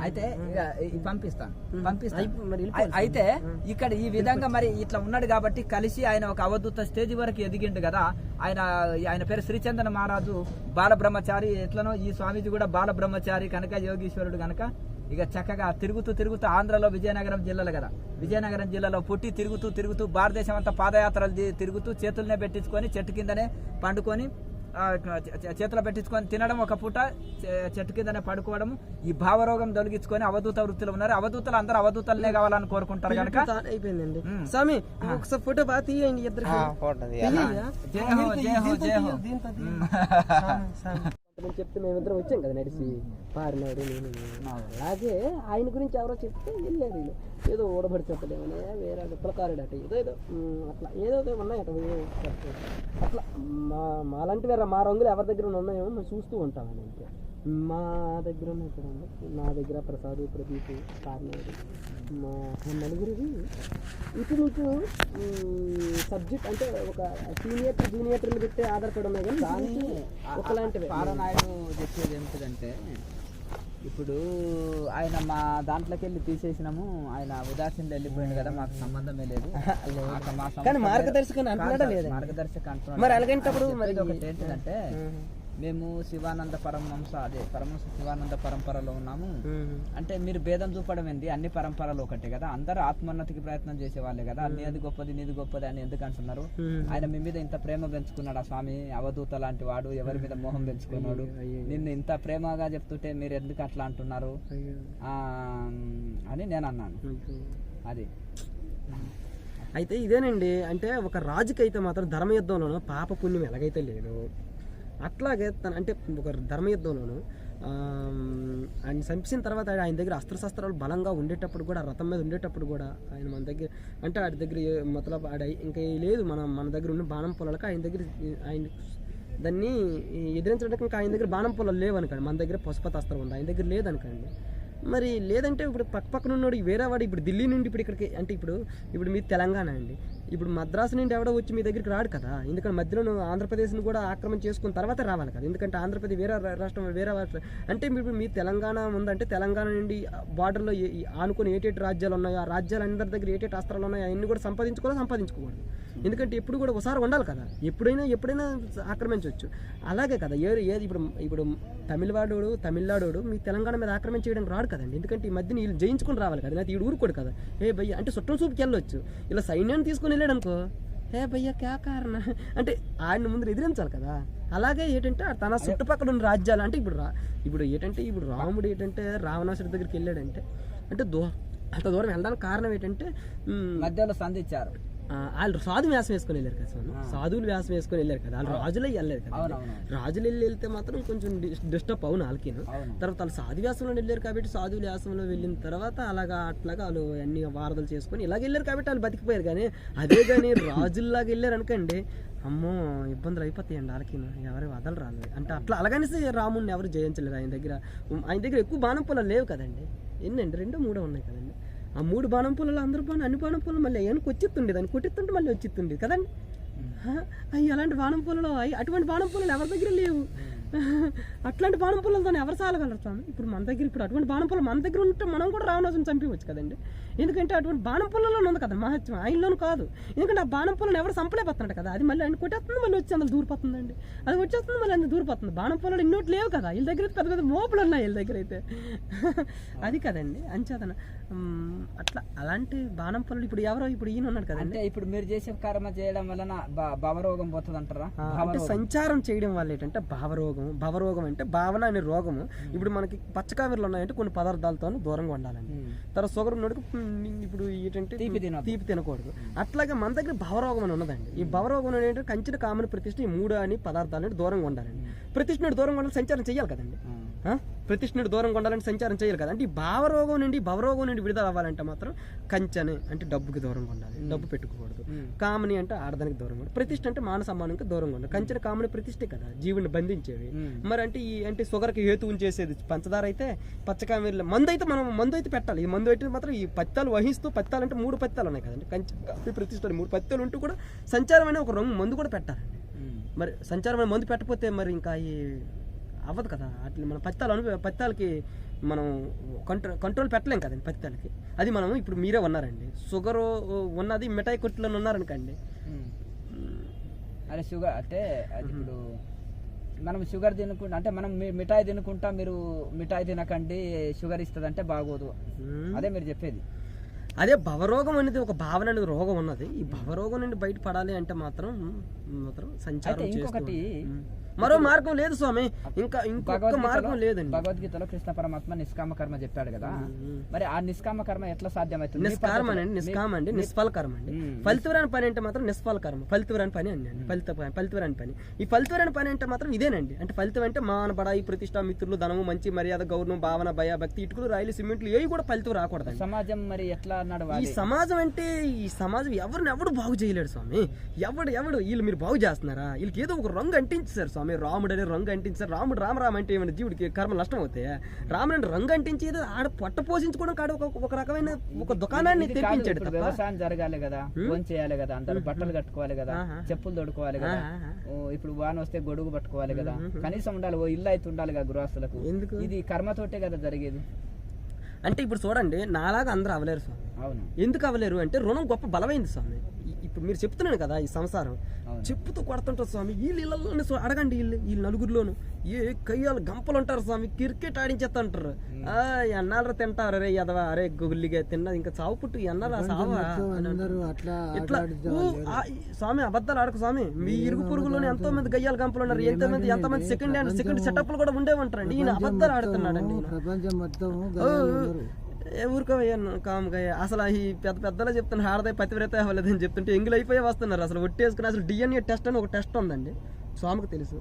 అయితే పంపిస్తాను. అయితే ఇక్కడ ఈ విధంగా మరి ఇట్లా ఉన్నాడు కాబట్టి కలిసి ఆయన ఒక అవధూత స్టేజ్ వరకు ఎదిగిండు కదా. ఆయన పేరు శ్రీచందన మహారాజు, బాలబ్రహ్మచారి. ఎట్లనో ఈ స్వామీజీ కూడా బాలబ్రహ్మచారి కనుక, యోగీశ్వరుడు కనుక ఇక చక్కగా తిరుగుతూ ఆంధ్రలో విజయనగరం జిల్లాలో కదా, విజయనగరం జిల్లాలో పుట్టి తిరుగుతూ భారతదేశం అంతా పాదయాత్రలు తిరుగుతూ చేతులనే పెట్టించుకొని చెట్టు కిందనే పండుకొని చేతులు పెట్టించుకొని తినడం, ఒక పూట చెట్టు కిందనే పడుకోవడం, ఈ భావరోగం తొలగించుకొని అవధూత వృత్తిలో ఉన్నారు. అవధూతలు అందరూ అవధూతలనే కావాలని కోరుకుంటారు కనుక అయిపోయిందండి. స్వామి ఒకసారి ఫోటో బాగా తీయండి ఇద్దరు. చెప్తే మేమిద్దరం వచ్చాం కదా నడిచి, పారినాడు నేను. అలాగే ఆయన గురించి ఎవరో చెప్తే వెళ్ళారు వీళ్ళు, ఏదో ఓడబడి చెప్పలేమనే వేరే పిల్లకారుడు అట ఏదో అట్లా ఏదో ఉన్నాయట అట్లా మాలాంటి వేరే మా రంగులు ఎవరి దగ్గర ఉన్నాయేమో మేము చూస్తూ ఉంటామని అంతే. మా దగ్గర ఉన్నాయి ఇక్కడ నా దగ్గర ప్రసాద్, ప్రదీప్, కార్నాడు, మా నలుగురిది ఇంచుమించు సబ్జెక్ట్ అంటే ఒక సీనియర్ జూనియర్లు పెట్టే ఆధారపడి ఉన్నాయి కానీ దాన్ని ఒకలాంటివి. పారనాయుడు చెప్పేది ఏంటిదంటే ఇప్పుడు ఆయన మా దాంట్లోకి వెళ్ళి తీసేసినాము, ఆయన ఉదాసీనలో వెళ్ళిపోయింది కదా, మాకు సంబంధమే లేదు. కానీ మార్గదర్శకం అంటున్నాడా లేదా? మార్గదర్శకం అంటున్నాడు. మరి అలాగంటప్పుడు మరి ఒకటి ఏంటిదంటే మేము శివానంద పరమహంస అదే పరమహంస శివానంద పరంపరలో ఉన్నాము అంటే మీరు భేదం చూపడం ఏంది, అన్ని పరంపరలు ఒకటే కదా, అందరూ ఆత్మోన్నతికి ప్రయత్నం చేసే వాళ్ళే కదా, నీది గొప్పది నీది గొప్పది అని ఎందుకు అంటున్నారు? ఆయన మీ మీద ఇంత ప్రేమ పెంచుకున్నాడు ఆ స్వామి, అవధూత లాంటి వాడు, ఎవరి మీద మోహం పెంచుకున్నాడు, నిన్ను ఇంత ప్రేమగా చెప్తుంటే మీరు ఎందుకు అట్లా అంటున్నారు అని నేను అన్నాను. అది అయితే ఇదేనండి, అంటే ఒక రాజుకైతే మాత్రం ధర్మయుద్ధంలోనూ పాప పుణ్యం ఎలాగైతే లేదు, అట్లాగే అంటే ఒక ధర్మయుద్ధంలోనూ ఆయన చంపిన తర్వాత ఆయన దగ్గర అస్త్రశస్త్రాలు బలంగా ఉండేటప్పుడు కూడా, రథం మీద ఉండేటప్పుడు కూడా ఆయన మన దగ్గర అంటే ఆడి దగ్గర మొత్తం ఆడ ఇంకా లేదు, మన దగ్గర ఉన్న బాణం పొలాలకు ఆయన దగ్గర ఆయన దాన్ని ఎదిరించడానికి ఇంకా ఆయన దగ్గర బాణం పొలాలు లేవు అనుకోండి, మన దగ్గర పశుపతి అస్త్రం ఉంది, ఆయన దగ్గర లేదనుకోండి. మరి లేదంటే ఇప్పుడు పక్కన ఉన్నాడు వేరే వాడు ఇప్పుడు ఢిల్లీ నుండి ఇప్పుడు ఇక్కడికి అంటే ఇప్పుడు మీ తెలంగాణ అండి, ఇప్పుడు మద్రాసు నుండి ఎవడో వచ్చి మీ దగ్గరికి రాడు కదా, ఎందుకంటే మధ్యలో ఆంధ్రప్రదేశ్ని కూడా ఆక్రమణ చేసుకున్న తర్వాత రావాలి కదా, ఎందుకంటే ఆంధ్రప్రదేశ్ వేరే రాష్ట్రం వేరే రాష్ట్రం అంటే ఇప్పుడు మీ తెలంగాణ ఉందంటే తెలంగాణ నుండి బార్డర్లో ఆనుకొని ఏటేటి రాజ్యాలు ఉన్నాయో ఆ రాజ్యాలందరి దగ్గర ఏటేటి అస్త్రాలు ఉన్నాయో అవన్నీ కూడా సంపాదించుకోకూడదు, ఎందుకంటే ఎప్పుడు కూడా ఒకసారి ఉండాలి కదా, ఎప్పుడైనా ఆక్రమించవచ్చు. అలాగే కదా ఏది ఇప్పుడు తమిళనాడు మీ తెలంగాణ మీద ఆక్రమణ చేయడానికి రాడు కదండి, ఎందుకంటే ఈ మధ్యన వీళ్ళు జయించుకుని రావాలి కదా, లేకపోతే వీడు ఊరుకోడు కదా, ఏ భయ్య అంటే చుట్టం చూపుకి వెళ్ళొచ్చు, ఇలా సైన్యాన్ని తీసుకొని వెళ్ళాడు అనుకో, ఏ భయ్య క్యా కారణ అంటే ఆయన ముందు ఎదిరించాలి కదా. అలాగే ఏంటంటే తన చుట్టుపక్కల ఉన్న రాజ్యాలు అంటే ఇప్పుడు ఏంటంటే ఇప్పుడు రాముడు ఏంటంటే రావణాసుడి దగ్గరికి వెళ్ళాడంటే అంటే అంత దూరం వెళ్ళడానికి కారణం ఏంటంటే మధ్యలో సంధించారు, వాళ్ళు సాధు వ్యాసం వేసుకొని వెళ్ళారు కదా, సాధువులు వ్యాసం వేసుకొని వెళ్ళారు కదా, వాళ్ళు రాజులే వెళ్ళలేదు కదా, రాజులు వెళ్తే మాత్రం కొంచెం డిస్టర్బ్ అవును వాళ్ళకి. తర్వాత వాళ్ళు సాధు వ్యాసంలో వెళ్ళారు కాబట్టి సాధువుల వ్యాసంలో వెళ్ళిన తర్వాత అట్లాగా వాళ్ళు అన్ని వారధులు చేసుకొని ఇలాగ వెళ్ళారు కాబట్టి వాళ్ళు బతికిపోయారు. కానీ అదే కానీ రాజుల్లాగా వెళ్ళారు అనుకోండి, అమ్మో ఇబ్బందులు అయిపోతాయండి వాళ్ళకి, ఎవరు వదలు రాదు అంటే అట్లా. అలాగనేసి రాముడిని ఎవరు జయించలేరు, ఆయన దగ్గర ఎక్కువ బాణం పొలాలు లేవు కదండి, ఎన్నండి 2-3 ఉన్నాయి కదండి, ఆ 3 బాణం పొలాలు అన్ని బాణం పొలాలు మళ్ళీ ఏమైనా కొచ్చిస్తుండే, దాన్ని కొట్టిస్తుంటే మళ్ళీ వచ్చిస్తుండే కదండి. అవి అలాంటి బాణం పొలాలు అటువంటి బాణం పొలాలు ఎవరి దగ్గర లేవు, అట్లాంటి బాణం పొలాలతో ఎవరు సాలగలరు స్వామి? ఇప్పుడు మన దగ్గర అటువంటి బాణం పొలం మన దగ్గర ఉంటే మనం కూడా రావణాసుని చంపవచ్చు కదండి, ఎందుకంటే అటువంటి బాణం పొలంలో ఉంది కదా మహత్యం, ఆయనలోనూ కాదు, ఎందుకంటే ఆ బాణం పొలం ఎవరు సంపలేకపోతున్నాడు కదా, అది మళ్ళీ ఆయన కొట్టేస్తుంది మళ్ళీ వచ్చి అందులో దూరిపోతుందండి, అది వచ్చేస్తుంది మళ్ళీ అందులో దూరిపోతుంది. బాణం పొలాలు ఇన్నోటి లేవు కదా వీళ్ళ దగ్గర, పెద్ద పెద్ద మోపులు ఉన్నాయి వీళ్ళ దగ్గర అయితే, అది కదండి అంచేతన అట్లా. అలాంటి బాణం పొలాలు ఇప్పుడు ఇప్పుడు ఈయన ఉన్నాడు కదండి, ఇప్పుడు మీరు చేసే కర్మ చేయడం వలన భావరోగం పోతుంది అంటారా? అంటే సంచారం చేయడం వల్ల ఏంటంటే భవరోగం అంటే భావన అనే రోగము. ఇప్పుడు మనకి పచ్చకావిరలు ఉన్నాయంటే కొన్ని పదార్థాలతో దూరంగా ఉండాలండి, తర్వాత షుగర్ ఉన్నోడికి ఇప్పుడు ఏంటంటే తీపి తినకూడదు. అట్లాగే మన దగ్గర భవరోగం అని ఉన్నదండి, ఈ భవరోగం ఏంటంటే కంచిన కామని ప్రతిష్ఠ ఈ 3 అని పదార్థాలు దూరంగా ఉండాలండి. ప్రతిష్ఠుడు దూరంగా ఉండాలి సంచారం చేయాలి కదండి, ప్రతిష్ఠుడు దూరంగా ఉండాలంటే సంచారం చేయాలి కదా. అంటే ఈ భవరోగం నుండి విడుదల అవ్వాలంటే మాత్రం కంచని అంటే డబ్బుకి దూరంగా ఉండాలి, డబ్బు పెట్టుకోకూడదు. కామని అంటే ఆడదానికి దూరంగా ఉండాలి, ప్రతిష్ఠ అంటే మాన సమ్మానానికి దూరంగా ఉండాలి. కంచెన కామని ప్రతిష్ఠే కదా జీవుని బంధించేవి. మరి అంటే షుగర్కి హేతువుని చేసేది పంచదార అయితే పచ్చకామీర మందు అయితే పెట్టాలి. ఈ మందు అయితే మాత్రం ఈ పత్తాలు వహిస్తూ పత్తాలు అంటే 3 పత్తాలు ఉన్నాయి కదండి, కంచె ప్రతిష్ఠలు 3 పత్తాలు ఉంటూ కూడా సంచారం అనే ఒక రంగు మందు కూడా పెట్టాలండి. మరి సంచారం అనే మందు పెట్టకపోతే మరి ఇంకా అవ్వదు కదా. అట్లా మన పత్తాలకి మనం కంట్రోల్ పెట్టలేం కదండి పత్తాలకి. అది మనం ఇప్పుడు మీరే ఉన్నారండి, షుగర్ ఉన్నది మిఠాయి కొట్టులో ఉన్నారనుకోండి, అదే షుగర్ అంటే అది ఇప్పుడు మనం షుగర్ తినుకుంటా అంటే మనం మిఠాయి తినుకుంటా మీరు మిఠాయి తినకండి షుగర్ ఇస్తుంది అంటే బాగోదు, అదే మీరు చెప్పేది. అదే భవరోగం అనేది ఒక భావన అనేది రోగం ఉన్నది. ఈ భవరోగం నుండి బయటపడాలి అంటే మాత్రం సంచారం. ఇంకొకటి మరో మార్గం లేదు స్వామి, ఇంకా ఇంకొక మార్గం లేదండి. భగవద్గీతలో కృష్ణ పరమాత్మ నిష్కామ కర్మ చెప్పాడు కదా, మరి ఆ నిష్కామ కర్మ ఎట్లా సాధ్యమవుతుంది? నిష్కామ అండి, నిష్ఫల కర్మ అండి. ఫలితవరాని పని అంటే మాత్రం నిష్ఫల కర్మ, ఫలితవరాని పని అండి. ఫలితవరాని పని, ఈ ఫలితవరాని పని అంటే మాత్రం ఇదేనండి. అంటే ఫలితం అంటే మాన బడాయి ప్రతిష్ట, మిత్రులు, ధనము, మంచి మర్యాద, గౌరవం, భావన, భయ, భక్తి, ఇటుకలు, రాయిలు, సిమెంట్లు ఏవి కూడా ఫలితం రాకూడదు. సమాజం మరి ఎట్లా ఈ సమాజం అంటే ఈ సమాజం ఎవరు బాగు చేయలేడు స్వామి. ఎవడు వీళ్ళు మీరు బాగు చేస్తున్నారా? వీళ్ళకి ఏదో ఒక రంగు అంటించారు స్వామి. రాముడు అనే రంగు అంటించారు. రాముడు రామ అంటే ఏమైనా జీవుడికి కర్మ నష్టం అవుతాయి. రాముడు రంగు అంటించి ఆడ పొట్ట పోషించుకోవడం కాడ ఒక రకమైన ఒక దుకాణాన్ని తెప్పించాడు. వ్యవసాయం జరగాలి కదా, ఫోన్ చేయాలి కదా, అందరూ బట్టలు కట్టుకోవాలి కదా, చెప్పులు తొడుకోవాలి కదా, ఇప్పుడు వాన వస్తే గొడుగు పట్టుకోవాలి కదా, కనీసం ఉండాలి, ఓ ఇల్లు అయితే ఉండాలి కదా గృహస్థులకు. ఎందుకు? ఇది కర్మతోటే కదా జరిగేది. అంటే ఇప్పుడు చూడండి, నాలాగా అందరూ అవ్వలేరు స్వామి. అవును. ఎందుకు అవ్వలేరు అంటే రుణం గొప్ప బలమైంది స్వామి. ఇప్పుడు మీరు చెప్తున్నాను కదా, ఈ సంసారం చెప్పుతూ కొడుతుంటారు స్వామి. వీళ్ళలోనే అడగండి, వీళ్ళు నలుగురిలోను ఏ కయ్యాలు గంపలు ఉంటారు స్వామి, క్రికెట్ ఆడించేస్తుంటారు. ఎన్నాళ్ళు తింటారు, అరే ఎదవా, అరే గుల్లిగా తిన్నది ఇంకా చావు పుట్టు ఎన్నారా సావా ఇట్లా స్వామి. అబద్ధాలు ఆడకు స్వామి. మీ ఇరుగు పొరుగులోనే ఎంతో మంది గయ్యాలు గంపలు ఉన్నారు. ఎంతమంది సెకండ్ సెటప్లు కూడా ఉండేవంటారండి. ఈయన అబద్ధాలు ఆడుతున్నాడండి. ఊరుకోవయ్యాను కాముగా. అసలు ఈ పెద్దలా చెప్తాను, హాడదాయి పతివ్రత అవ్వలేదని చెప్తుంటే ఎంగిల్ అయిపోయి వస్తున్నారు. అసలు ఒట్టేసుకుని అసలు DNA టెస్ట్ అని ఒక టెస్ట్ ఉందండి, స్వామికి తెలుసు.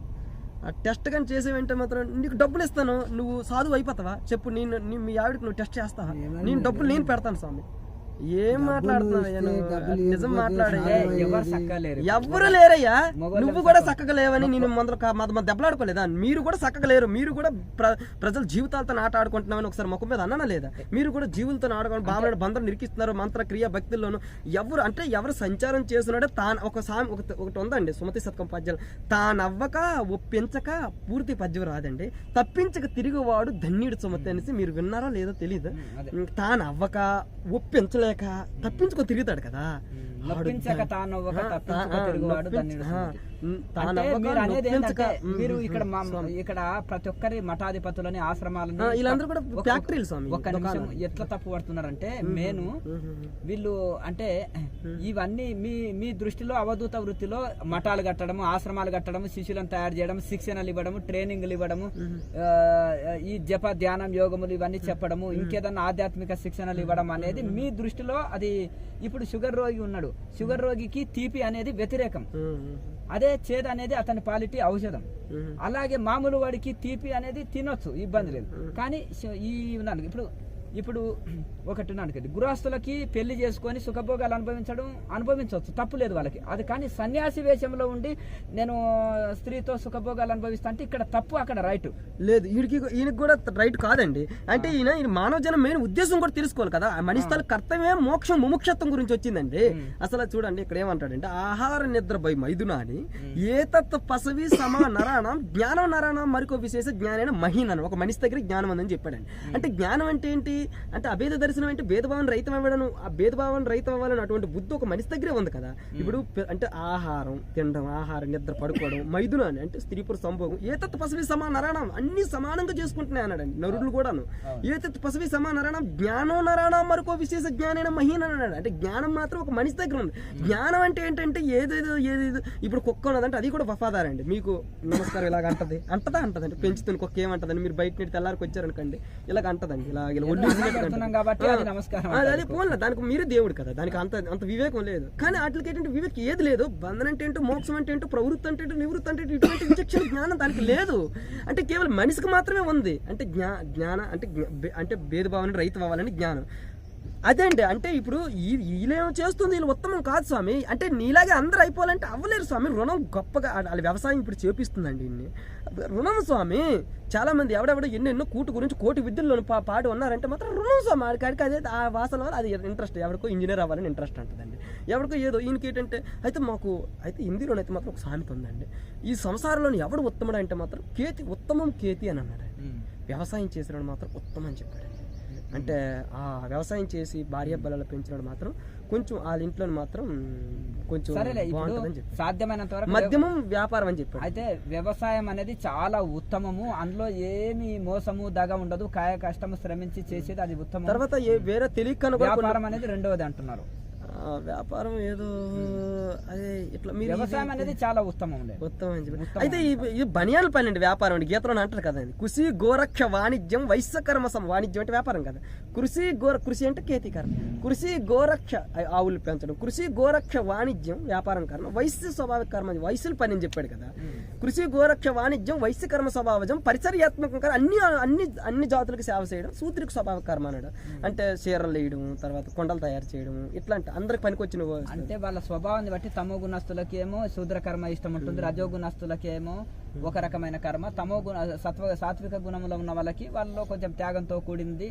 ఆ టెస్ట్ కానీ చేసేవంటే మాత్రం నీకు డబ్బులు ఇస్తాను, నువ్వు సాధువు అయిపోతావా చెప్పు. మీ ఆవిడకి నువ్వు టెస్ట్ చేస్తావా? నేను డబ్బులు నేను పెడతాను స్వామి. ఏం మాట్లాడుతున్నావు? నిజం మాట్లాడే ఎవరు లేరయ్యా. నువ్వు కూడా చక్కగా లేవని నేను మొదలు దెబ్బలాడుకోలేదా? మీరు కూడా చక్కగా లేరు. మీరు కూడా ప్రజల జీవితాలతో ఆట ఆడుకుంటున్నామని ఒకసారి ముఖం మీద అన్నా లేదా? మీరు కూడా జీవులతో ఆడుకోవడం బాగా బంధం నిరికిస్తున్నారు. మంత్ర క్రియ భక్తుల్లోను ఎవరు సంచారం చేస్తున్నాడో ఒకటి ఉందండి, సుమతి శతకం పద్యాలు. తానవ్వక ఒప్పించక పూర్తి పద్యం రాదండి. తప్పించక తిరిగివాడు ధన్యుడు సుమతి అనేసి మీరు విన్నారో లేదో తెలియదు. తానవ్వక ఒప్పించలేక తప్పించుకో తిరుగుతాడు కదా. మీరు ఇక్కడ ప్రతి ఒక్కరి మఠాధిపతులని ఆశ్రమాలని వీళ్ళందరూ కూడా ఫ్యాక్టరీలు స్వామి. ఒక్క నిమిషం, ఎట్లా తప్పు పడుతున్నారంటే మేను వీళ్ళు అంటే ఇవన్నీ మీ దృష్టిలో అవధూత వృత్తిలో మఠాలు కట్టడము, ఆశ్రమాలు కట్టడము, శిష్యులను తయారు చేయడం, శిక్షణలు ఇవ్వడము, ట్రైనింగ్లు ఇవ్వడము, ఈ జప ధ్యానం యోగములు ఇవన్నీ చెప్పడము, ఇంకేదన్నా ఆధ్యాత్మిక శిక్షణలు ఇవ్వడం అనేది మీ దృష్టిలో అది. ఇప్పుడు షుగర్ రోగి ఉన్నాడు, షుగర్ రోగికి తీపి అనేది వ్యతిరేకం, అదే చేదు అనేది అతని పాలిటీ ఔషధం. అలాగే మామూలు వాడికి తీపి అనేది తినొచ్చు, ఇబ్బంది లేదు. కానీ ఈ ఇప్పుడు ఒకటి ఉన్నాడు, గృహస్థులకి పెళ్లి చేసుకొని సుఖభోగాలు అనుభవించవచ్చు, తప్పు లేదు వాళ్ళకి అది. కానీ సన్యాసి వేషంలో ఉండి నేను స్త్రీతో సుఖభోగాలు అనుభవిస్తా అంటే ఇక్కడ తప్పు, అక్కడ రైట్ లేదు. ఈయనకి కూడా రైట్ కాదండి. అంటే ఈయన మానవ జనం మెయిన్ ఉద్దేశం కూడా తెలుసుకోవాలి కదా. మనిషి కర్తవ్యం మోక్షం ముముక్షత్వం గురించి వచ్చిందండి. అసలు చూడండి ఇక్కడ ఏమంటాడంటే, ఆహార నిద్ర భయ మైదునాని ఏతత్ పసవి సమా నరాణం జ్ఞానం నరాణం మరికో విశేష జ్ఞానైన మహీనని. ఒక మనిషి దగ్గర జ్ఞానం ఉందని చెప్పాడండి. అంటే జ్ఞానం అంటే ఏంటి అంటే అభేద దర్శనం అంటే భేదభావం రహితం అవ్వడం. ఆ భేదభావం రహితం అవ్వాలని అటువంటి బుద్ధి ఒక మనిషి దగ్గరే ఉంది కదా. ఇప్పుడు అంటే ఆహారం తినడం, ఆహారం నిద్ర పడుకోవడం, మైదునాన్ని అంటే స్త్రీ పురుష సంభోగం, ఏతత్ పసవి సమా నరాణం అన్ని సమానంగా చేసుకుంటున్నాయి అన్నాడండి. నరుడులు కూడాను ఏతత్ పసవి సమా నరాణం జ్ఞానం నరాణం మరొక విశేష జ్ఞానైన మహీన అన్నాడు. అంటే జ్ఞానం మాత్రం ఒక మనిషి దగ్గర ఉంది. జ్ఞానం అంటే ఏంటంటే ఏదేదో ఇప్పుడు కుక్క ఉన్నదంటే అది కూడా వఫాదారండి. మీకు నమస్కారం ఇలాగ అంటదండి పెంచుతున్న కుక్క ఏమంటదండి, మీరు బయట నెట్టి తెల్లారికి వచ్చారనుకోండి ఇలాగ అంటదండి, ఇలా అది పోన్లే, దానికి మీరే దేవుడు కదా, దానికి అంత వివేకం లేదు. కానీ వాటికి ఏంటంటే వివేకం ఏది లేదు. బంధన అంటే ఏంటో, మోక్షం అంటే ఏంటో, ప్రవృత్తి అంటే నివృత్తి అంటే ఇటువంటి విచక్షణ జ్ఞానం దానికి లేదు. అంటే కేవలం మనిషికి మాత్రమే ఉంది. అంటే జ్ఞాన అంటే భేదభావాన్ని రహితం అవ్వాలని జ్ఞానం అదే అండి. అంటే ఇప్పుడు వీళ్ళేమో చేస్తుంది, వీళ్ళు ఉత్తమం కాదు స్వామి. అంటే నీలాగే అందరూ అయిపోవాలంటే అవ్వలేరు స్వామి. రుణం గొప్పగా వాళ్ళ వ్యవసాయం ఇప్పుడు చేపిస్తుందండి. ఇన్ని రుణం స్వామి. చాలా మంది ఎవడెవడో ఎన్నెన్నో కూటు గురించి కోటి విద్యల్లో పాటు ఉన్నారంటే మాత్రం రుణం స్వామి. ఆడికి అదే ఆ వాసన వల్ల అది ఇంట్రెస్ట్. ఎవరికో ఇంజనీర్ అవ్వాలని ఇంట్రెస్ట్ ఉంటుందండి, ఎవరికో ఏదో. ఈయనకి ఏంటంటే అయితే హిందీలోనైతే మాత్రం ఒక సామెత ఉందండి, ఈ సంసారంలోని ఎవడు ఉత్తముడు అంటే మాత్రం ఉత్తమం కేతి అని అన్నాడు. వ్యవసాయం చేసినాడు మాత్రం ఉత్తమం అని చెప్పాడు. అంటే ఆ వ్యవసాయం చేసి భార్య పిల్లలు పెంచినాడు మాత్రం కొంచెం వాళ్ళ ఇంట్లో మాత్రం కొంచెం సాధ్యమైనంత వరకు మధ్యమం వ్యాపారం అని చెప్పాడు. అయితే వ్యవసాయం అనేది చాలా ఉత్తమము, అందులో ఏమి మోసము దగ ఉండదు, కాయ కష్టము శ్రమించి చేసేది అది ఉత్తమం. తర్వాత వేరే తెలియక వ్యాపారం అనేది రెండవది అంటున్నారు. వ్యాపారం ఏదో అదే ఇట్లా మీరు వ్యవసాయం అనేది చాలా ఉత్తమం ఉత్తమం అని చెప్పి. అయితే ఈ బనియాల పని అండి వ్యాపారం అండి, గీతలో అంటారు కదండి, కృషి గోరక్ష వాణిజ్యం వైశ్యకర్మ వాణిజ్యం అంటే వ్యాపారం కదా. కృషి అంటే కేతికర్మ, కృషి గోరక్ష ఆవులు పెంచడం, కృషి గోరక్ష వాణిజ్యం వ్యాపారం కర్మ, వైశ్య స్వభావిక కర్మ వైశ్యుల పని అని చెప్పాడు కదా. కృషి గోరక్ష వాణిజ్యం వైశ్యకర్మ స్వభావజం పరిచర్యాత్మకంగా అన్ని జాతులకు సేవ చేయడం సూత్రిక స్వభావిక కర్మ అన్నాడు. అంటే చీరలు వేయడం, తర్వాత కొండలు తయారు చేయడం, ఇట్లాంటి అందరికి పనికొచ్చిన అంటే వాళ్ళ స్వభావాన్ని బట్టి తమో గుణస్తులకి ఏమో శూద్ర కర్మ ఇష్టం ఉంటుంది, రజో గుణస్తులకి ఏమో ఒక రకమైన కర్మ, తమో గుణ సాత్విక గుణంలో ఉన్న వాళ్ళకి వాళ్ళలో కొంచెం త్యాగంతో కూడింది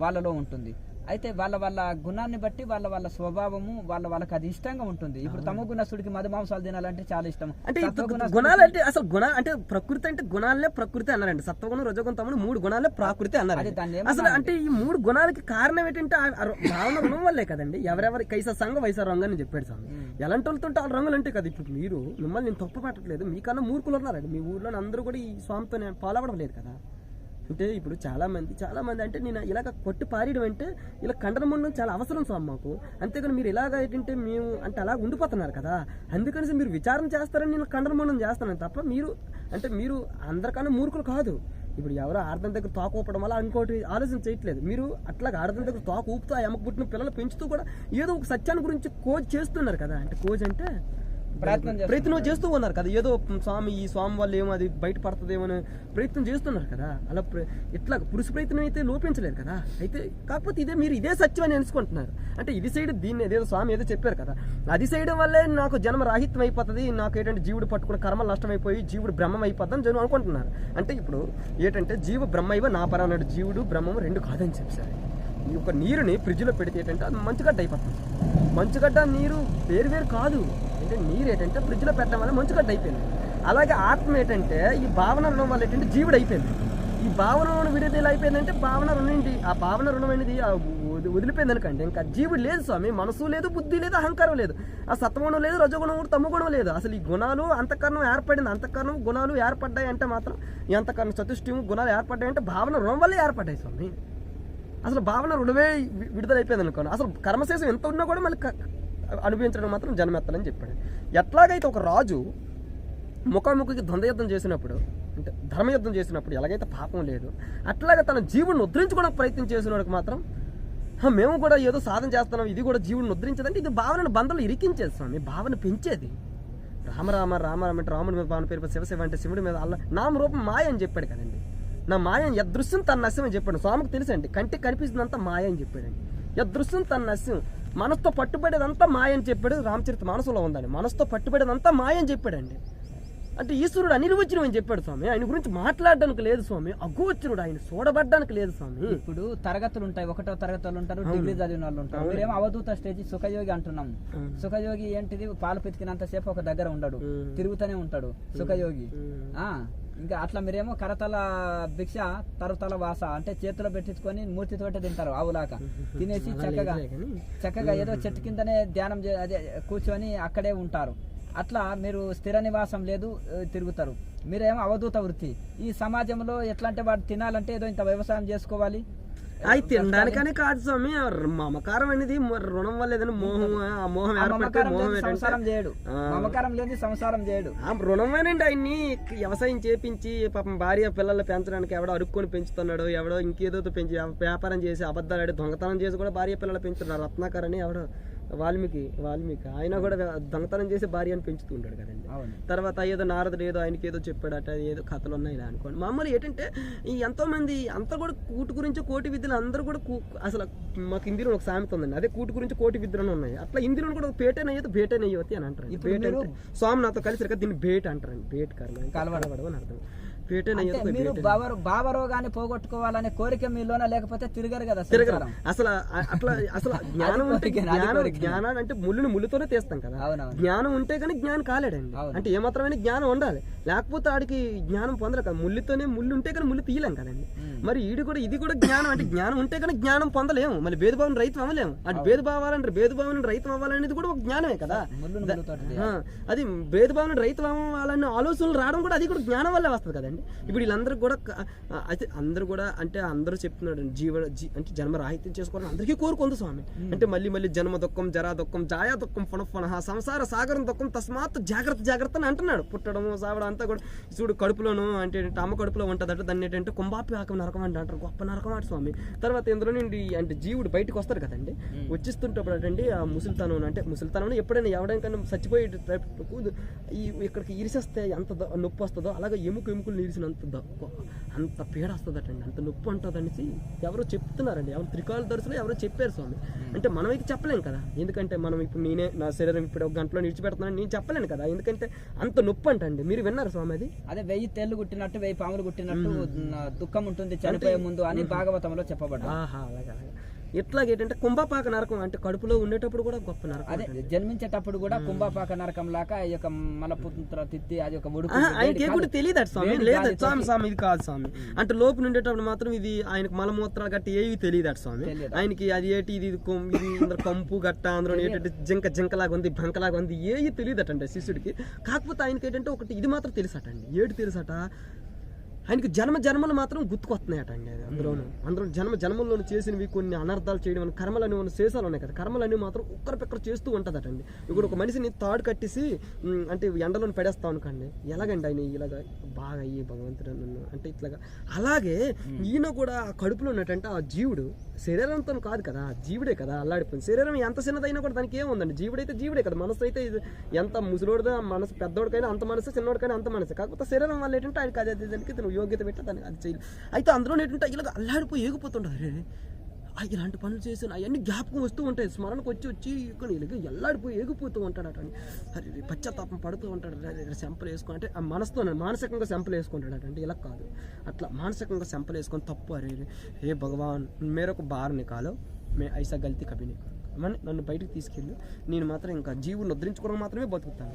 వాళ్ళలో ఉంటుంది. అయితే వాళ్ళ గుణాన్ని బట్టి వాళ్ళ స్వభావము వాళ్ళకి అది ఇష్టంగా ఉంటుంది. ఇప్పుడు తమో గుణస్తుడికి మధుమాంసాలు తినాలంటే చాలా ఇష్టం. అంటే గుణాలు అంటే అసలు అంటే ప్రకృతి అంటే గుణాలే ప్రకృతి అన్నారండి. సత్వగుణం రజోగుణం తమను 3 గుణాలే ప్రాకృతి అన్నారు. అసలు అంటే ఈ 3 గుణాలకి కారణం ఏంటంటే భావన గుణం వల్లే కదండి. ఎవరెవరి కైసా సంఘ వైసా రంగు అని చెప్పాడు స్వామి. ఎలాంటి వాళ్ళతో వాళ్ళ రంగులు అంటే కదా. ఇప్పుడు మిమ్మల్ని నేను తప్పు పట్టట్లేదు, మీకన్నా మూర్ఖులు ఉన్నారండి. మీ ఊర్లో అందరూ కూడా ఈ స్వామితో ఫాలో అవ్వడం లేదు కదా. అంటే ఇప్పుడు చాలా మంది అంటే నేను ఇలాగ కొట్టి పారేయడం అంటే ఇలా ఖండనం ఉండడం చాలా అవసరం స్వామి మాకు. అంతేకాని మీరు ఇలాగ ఏంటంటే మేము అంటే అలా ఉండిపోతున్నారు కదా. అందుకని మీరు విచారణ చేస్తారని నేను ఖండనం ఉండడం చేస్తాను తప్ప మీరు అందరికన్నా మూర్ఖులు కాదు. ఇప్పుడు ఎవరో ఆర్ధం దగ్గర తోక ఊపడం వల్ల ఇంకోటి ఆలోచన చేయట్లేదు. మీరు అట్లాగా ఆర్ధం దగ్గర తోక ఊపుతూ ఆ ఎమ్మకు పుట్టిన పిల్లలు పెంచుతూ కూడా ఏదో ఒక సత్యాన్ని గురించి కోజ్ చేస్తున్నారు కదా. అంటే కోజ్ అంటే ప్రయత్నం చేస్తూ ఉన్నారు కదా. ఏదో ఈ స్వామి వల్ల ఏమో అది బయటపడుతుందేమో అని ప్రయత్నం చేస్తున్నారు కదా. అలా ఇట్లా పురుష ప్రయత్నం అయితే లోపించలేదు కదా. అయితే కాకపోతే ఇదే సత్యం అని అనుకుంటున్నారు. అంటే ఇది సైడ్ దీన్ని ఏదో స్వామి ఏదో చెప్పారు కదా, అది సైడ్ వల్లే నాకు జన్మ రాహిత్యం అయిపోతుంది, నాకు ఏంటంటే జీవుడు పట్టుకున్న కర్మలు నష్టమైపోయి జీవుడు బ్రహ్మం అయిపోద్దని జనం అనుకుంటున్నారు. అంటే ఇప్పుడు ఏంటంటే జీవ బ్రహ్మైవ నా పర అన్నాడు. జీవుడు బ్రహ్మం 2 కాదని చెప్పారు. ఈ యొక్క నీరుని ఫ్రిడ్జ్లో పెడితే ఏంటంటే అది మంచుగడ్డ అయిపోతుంది. మంచుగడ్డ నీరు వేరు కాదు. అంటే నీరు ఏంటంటే ఫ్రిడ్జ్లో పెట్టడం వల్ల మంచుగడ్డ అయిపోయింది. అలాగే ఆత్మ ఏంటంటే ఈ భావన రుణం వల్ల ఏంటంటే జీవుడు అయిపోయింది. ఈ భావన రుణం విడుదల అయిపోయిందంటే భావన రుణం ఏంటి, ఆ భావన రుణం అనేది వదిలిపోయింది అనుకోండి. ఇంకా జీవుడు లేదు స్వామి, మనసు లేదు, బుద్ధి లేదు, అహంకారం లేదు, ఆ సత్వగుణం లేదు, రజోగుణం కూడా తమగుణం లేదు. అసలు ఈ గుణాలు అంతఃకరణం ఏర్పడింది. అంతఃకరణం గుణాలు ఏర్పడ్డాయి అంటే మాత్రం ఈ అంతఃకరణ చతుష్టయం గుణాలు ఏర్పడ్డాయి అంటే భావన రుణం వల్లే ఏర్పడ్డాయి స్వామి. అసలు భావన రుణమే విడుదలైపోయింది అనుకోండి. అసలు కర్మశేషం ఎంత ఉన్నా కూడా మళ్ళీ అనుభవించడం మాత్రం జన్మెత్తాలని చెప్పాడు. ఎట్లాగైతే ఒక రాజు ముఖాముఖికి ద్వంద్వయుద్ధం చేసినప్పుడు, అంటే ధర్మయుద్ధం చేసినప్పుడు ఎలాగైతే పాపం లేదు, అట్లాగే తన జీవుడిని ఉద్ధరించుకోవడానికి ప్రయత్నం చేసినోడికి మాత్రం మేము కూడా ఏదో సాధన చేస్తున్నాం, ఇది కూడా జీవుడిని ఉద్ధరించదంటే ఇది భావనను బంధంలో ఇరికించేది స్వామి. భావన పెంచేది. రామ అంటే రాముడి మీద భావన పేరు, శివ అంటే శివుడి మీద అల్ల నామ రూపం మాయ అని చెప్పాడు కదండి. నా మాయ యదృశ్యం తన నశ్యం అని చెప్పాడు. స్వామికి తెలుసండి, కంటికి కనిపిస్తుందంతా మాయ అని చెప్పాడండి. యదృశ్యం తన నశ్యం, మనసుతో పట్టుబడేదంతా మాయ అని చెప్పాడు. రామచరిత మనసులో ఉందండి. మనసుతో పట్టుబడేదంతా మాయ అని చెప్పాడండి. అంటే ఈశ్వరుడు అనిర్వచనం అని చెప్పాడు స్వామి. ఆయన గురించి మాట్లాడడానికి లేదు స్వామి. అగోచరుడు, ఆయన చూడబడ్డానికి లేదు స్వామి. ఇప్పుడు తరగతులు ఉంటాయి, 1వ తరగతి వాళ్ళు ఉంటారు, డిగ్రీ చదివిన వాళ్ళు ఉంటారు. మీరేమో అవధూత స్టేజ్ సుఖయోగి అంటున్నాం. సుఖయోగి ఏంటిది, పాలు పితికినంతసేపు ఒక దగ్గర ఉండడు, తిరుగుతూనే ఉంటాడు సుఖయోగి. ఇంకా అట్లా మీరేమో కరతల భిక్ష తరుతల వాస, అంటే చేతిలో పెట్టించుకొని మూర్తితోటే తింటారు ఆవులాక. తినేసి చక్కగా ఏదో చెట్టు కిందనే ధ్యానం అదే కూర్చొని అక్కడే ఉంటారు. అట్లా మీరు స్థిర నివాసం లేదు, తిరుగుతారు. మీరేమో అవధూత వృత్తి. ఈ సమాజంలో ఎట్లా అంటే వాడు తినాలంటే ఏదో ఇంత వ్యవసాయం చేసుకోవాలి. అది తినడానికనే కాదు స్వామి. మమకారం అనేది రుణం వల్ల ఏదైనా మోహం, ఆ మోహం సంసారం చేయడు, మమకారం లేని సంసారం చేయడు. రుణమేనండి. ఆయన్ని వ్యవసాయం చేపించి పాపం భార్య పిల్లలు పెంచడానికి ఎవడో అడుక్కొని పెంచుతున్నాడు, ఎవడో ఇంకేదో పెంచి వ్యాపారం చేసి అబద్ధాలు ఆడి దొంగతనం చేసి కూడా భార్య పిల్లలు పెంచుతున్నారు. రత్నాకర్ అని ఎవడో వాల్మీకి ఆయన కూడా దొంగతనం చేసి భార్యను పెంచుతూ ఉంటాడు కదండి. తర్వాత ఏదో నారదుడు ఏదో ఆయనకి ఏదో చెప్పాడట, ఏదో కథలు ఉన్నాయి ఇలా అనుకోండి. మామూలు ఏంటంటే ఈ ఎంతో మంది అంతా కూడా కూటు గురించి కోటి విద్యలు అందరూ కూడా అసలు మాకు హిందీలో ఒక సామెత ఉందండి, అదే కూటు గురించి కోటి విద్యలు ఉన్నాయి. అట్లా హిందీలో కూడా పేటనయ్యదు బేటనయ్యవతి అని అంటారు. స్వామి నాతో కలిసి దీన్ని బేట్ అంటారండి. బేట్ కలవడం అని అర్థం. మీరు భావరోగాన్ని పోగొట్టుకోవాలనే కోరిక మీలోన లేకపోతే తిరగరు కదా. అసలు జ్ఞానం జ్ఞానం అంటే ముళ్ళుతోనే తీస్తాం కదా. జ్ఞానం ఉంటే కానీ జ్ఞానం కాలేడండి. అంటే ఏమాత్రమైన జ్ఞానం ఉండాలి, లేకపోతే ఆడికి జ్ఞానం పొందరు కదా. ముళ్ళు ఉంటే కానీ ముళ్ళు తీయలేం కదండి. మరి ఇది కూడా జ్ఞానం. అంటే జ్ఞానం ఉంటే కానీ జ్ఞానం పొందలేము. మళ్ళీ భేదభావం రైతం అవ్వలేము. అటు భేదభావం రైతం అవ్వాలనేది కూడా ఒక జ్ఞానమే కదా. అది భేదభావం రైతం అవ్వాలనే ఆలోచనలు రావడం కూడా అది కూడా జ్ఞానం వల్లే వస్తుంది కదండి. ఇప్పుడు వీళ్ళందరూ కూడా అయితే అందరూ కూడా అంటే అందరూ చెప్తున్నాడు అంటే జన్మ రాహిత్యం చేసుకోవాలని అందరికీ కోరుకుంది స్వామి. అంటే మళ్ళీ మళ్ళీ జన్మ దుఃఖం, జరా దుఃఖం, జాయా దుఃఖం, పునః సంసార సాగరం దుఃఖం తస్మాత్ జాగ్రత్త జాగ్రత్త అని అంటున్నాడు. పుట్టడము సావడం అంతా కూడా చూడు కడుపులోను అంటే అమ్మ కడుపులో ఉంటుందట, దాన్ని ఏంటంటే కుంభాపాకం నరకం అంటే అంటారు. గొప్ప నరకం అటు స్వామి. తర్వాత ఇందులో నుండి అంటే జీవుడు బయటకు వస్తాడు కదండి, వచ్చిస్తుంటప్పుడు అంటే ఆ ముసలితనం అంటే ముసలితనం ఎప్పుడైనా ఎవడైనా చచ్చిపోయేటప్పుడు ఇక్కడికి ఇరిసేస్తే ఎంత నొప్పి వస్తుందో అలాగే ఎముకలు ఇరిసినంత అంత పీడ వస్తుందటండి, అంత నొప్పి ఉంటుంది అనేసి ఎవరో చెప్తున్నారండి. ఎవరు త్రికాల దర్శనం ఎవరో చెప్పారు స్వామి. అంటే మనం అయితే చెప్పలేము కదా, ఎందుకంటే మనం ఇప్పుడు నేనే నా శరీరం ఇప్పుడు ఒక గంటలో నిడిచిపెడుతున్నాను నేను చెప్పలేను కదా, ఎందుకంటే అంత నొప్పి అంటండి. మీరు విన్నారు స్వామి అది? అదే 1000 తేళ్లు కుట్టినట్టు 1000 పాములు కుట్టినట్టు దుఃఖం ఉంటుంది చనిపోయే ముందు అని భాగవతంలో చెప్పబడ్డా. అలాగే ఎట్లాగేంటంటే కుంభపాక నరకం అంటే కడుపులో ఉండేటప్పుడు కూడా గొప్ప నరకం. అదే జన్మించేటప్పుడు కూడా కుంభపాక నరకం లాగా ఈ యొక్క మలపుత్ర తిత్తి అది ఒక ఉడుకు ఆయనకి కూడా తెలియదు స్వామి. లేదు స్వామి ఇది కాదు స్వామి. అంటే లోపు ఉండేటప్పుడు మాత్రం ఇది ఆయనకు మలమూత్రాలు గట్టి ఏవి తెలియదు స్వామి. ఆయనకి అది ఏంటి ఇది కంపు గట్ట అందులో ఏంటంటే జింకలాగా ఉంది బంకలాగా ఉంది ఏవి తెలియదటండి శిష్యుడికి. కాకపోతే ఆయనకి ఏంటంటే ఒకటి ఇది మాత్రం తెలుసటండి. ఏడు తెలుసట ఆయనకి జన్మలు మాత్రం గుర్తుకొస్తున్నాయటండి. అందులో జన్మల్లోనూ చేసినవి కొన్ని అనర్థాలు చేయడం కర్మలని శేషాలు ఉన్నాయి కదా, కర్మలన్నీ మాత్రం ఒక్కరిపెక్కర చేస్తూ ఉంటుందటండి. ఇప్పుడు ఒక మనిషిని తాడు కట్టేసి అంటే ఎండలోని పడేస్తాం అనుకోండి, ఎలాగండి ఆయన ఇలాగ బాగా అయ్యి భగవంతుడు నన్ను అంటే ఇట్లాగా. అలాగే ఈయన కూడా ఆ కడుపులో ఉన్నట్టంటే ఆ జీవుడు శరీరంతో కాదు కదా, జీవుడే కదా అల్లాడిపోయింది. శరీరం ఎంత చిన్నదైనా కూడా దానికి ఏముందండి, జీవుడైతే జీవుడే కదా. మనసు అయితే ఎంత ముసలోడిదా మనసు పెద్దోడికైనా అంత మనసు, చిన్నోడికైనా అంత మనసు. కాకపోతే శరీరం వల్ల ఏంటంటే ఆయనకి అదే దానికి యోగ్యత పెట్టి దానికి అది చేయలేదు. అయితే అందులో ఏంటంటే ఇలాగ అల్లాడిపోయి ఏగిపోతుంటారు. ఇలాంటి పనులు చేసిన అవన్నీ జ్ఞాపకం వస్తూ ఉంటాయి, స్మరణకు వచ్చి ఇలాగ ఎల్లాడిపోయి ఏగిపోతూ ఉంటాడట. అరే పశ్చాత్తాపం పడుతూ ఉంటాడు. సెంపలు వేసుకొని అంటే ఆ మనసుతో మానసికంగా సెంపలు వేసుకుంటాడట. అంటే ఇలా కాదు, అట్లా మానసికంగా సెంపలు వేసుకొని తప్పు అరే హే భగవాన్ మేరకు బార్ నికాలో మే ఐసా గల్తీ కభీ నీ అని నన్ను బయటకు తీసుకెళ్ళి నేను మాత్రం ఇంకా జీవుని ఉద్ధరించుకోవడం మాత్రమే బతుకుతాను,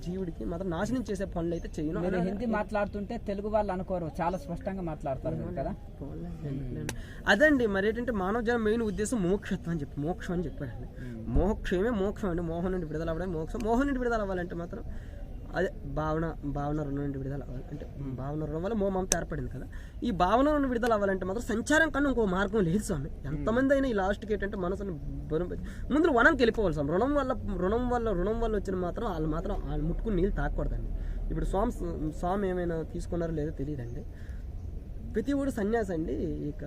జీవుడికి మాత్రం నాశనం చేసే పనులు అయితే చేయను. హిందీ మాట్లాడుతుంటే తెలుగు వాళ్ళు అనుకోరు, చాలా స్పష్టంగా మాట్లాడతారు కదా. అదండి మరి ఏంటంటే మానవ జనం మెయిన్ ఉద్దేశం మోక్షత్వం అని చెప్పి మోక్షం అని చెప్పాడండి. మోక్షమే మోక్షం అండి. మోహం నుండి విడుదల అవ్వడం మోక్షం. మోహం నుండి విడుదల అవ్వాలంటే మాత్రం అదే భావన రుణం నుండి విడుదల అవ్వాలి. అంటే భావన రుణం వల్ల మోమంత ఏర్పడింది కదా, ఈ భావన నుండి విడుదల అవ్వాలంటే మాత్రం సంచారం కన్నా ఇంకో మార్గం లేదు స్వామి. ఎంతమంది అయినా ఈ లాస్ట్కి ఏంటంటే మనసుని ముందు వనానికి వెళ్ళిపోవాలి స్వామి. రుణం వల్ల వచ్చిన మాత్రం వాళ్ళు ముట్టుకుని నీళ్ళు తాకూడదండి. ఇప్పుడు స్వామి ఏమైనా తీసుకున్నారో లేదో తెలియదండి. ప్రతి ఒడు సన్యాసి అండి ఇక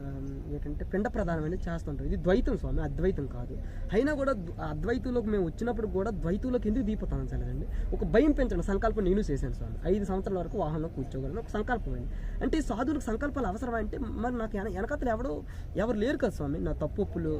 ఏంటంటే పిండ ప్రధానం అనేది చేస్తుంటారు. ఇది ద్వైతం స్వామి, అద్వైతం కాదు. అయినా కూడా అద్వైతంలోకి మేము వచ్చినప్పుడు కూడా ద్వైతంలోకి ఎందుకు దీపోతాను చల్లదండి. ఒక భయం పెంచండి సంకల్పం నేను చేశాను స్వామి. 5 సంవత్సరాల వరకు వాహనంలో కూర్చోగలను ఒక సంకల్పం అండి. అంటే ఈ సాధువులకు సంకల్పాలు అవసరం అంటే మరి నాకు వెనకతలు ఎవరు లేరు కదా స్వామి నా తప్పు ఒప్పులు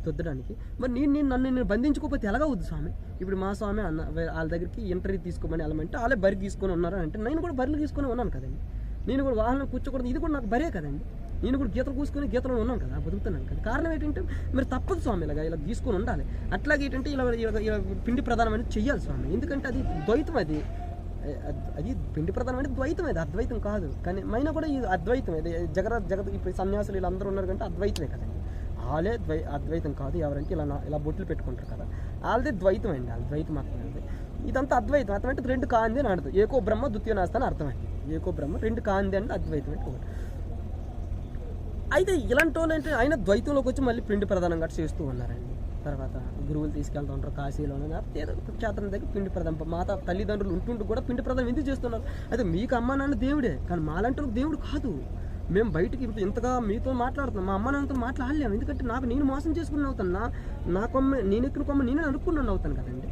తొద్దడానికి. మరి నన్ను బంధించుకోకపోతే ఎలాగా వద్దు స్వామి. ఇప్పుడు మా స్వామి అన్న వాళ్ళ దగ్గరికి ఇంటర్వ్యూ తీసుకోమని వెళ్ళమంటే వాళ్ళే బరి తీసుకొని ఉన్నారు అంటే నేను కూడా బరిలు తీసుకొని ఉన్నాను కదండి. నేను కూడా వాహనం కూర్చోకూడదు, ఇది కూడా నాకు బరే కదండి. నేను కూడా గీతలు కూసుకొని గీతలో ఉన్నాను కదా, బతుకుతున్నాను కదా. కారణం ఏంటంటే మీరు తప్పదు స్వామి ఇలా తీసుకొని ఉండాలి. అట్లాగే ఏంటంటే ఇలా పిండి ప్రధానం అనేది చెయ్యాలి స్వామి. ఎందుకంటే అది ద్వైతం, అది పిండి ప్రధానం అంటే ద్వైతం, అది అద్వైతం కాదు. కానీ మైనా కూడా ఇది అద్వైతం. ఇది జగత్ ఇప్పుడు సన్యాసులు వీళ్ళందరూ ఉన్నారు కంటే అద్వైతమే కదండి. వాళ్ళే అద్వైతం కాదు. ఎవరంటే ఇలా బొట్లు పెట్టుకుంటారు కదా, వాళ్ళదే ద్వైతం అండి. వాళ్ళ ద్వైతం మాత్రమే. ఇదంతా అద్వైతం. అర్థం అంటే 2 కాంది అని అర్థం. ఏకో బ్రహ్మ ద్వితీయ నాస్తి అని అర్థమండి. ఏకో బ్రహ్మ 2 కాంది అంటే అద్వైతం అంటే ఒకటి. అయితే ఇలాంటి వాళ్ళు అంటే ఆయన ద్వైతంలోకి వచ్చి మళ్ళీ పిండి ప్రధానంగా చేస్తూ ఉన్నారండి. తర్వాత గురువులు తీసుకెళ్తూ ఉంటారు కాశీలోనే ఏదో క్షేత్రం దగ్గర పిండి ప్రధానం. మాత తల్లిదండ్రులు ఉంటుంటూ కూడా పిండి ప్రధానం ఎందుకు చేస్తున్నారు? అయితే మీకు అమ్మ నాన్న దేవుడే, కానీ మాలాంటి దేవుడు కాదు. మేము బయటికి ఇప్పుడు ఇంతగా మీతో మాట్లాడుతున్నాం, మా అమ్మ నాన్నతో మాట్లాడలేము. ఎందుకంటే నేను మోసం చేసుకుని అవుతాను, నా కొమ్మ నేను ఎక్కిన కొమ్మ నేనే అనుకున్నాను అవుతాను కదండి.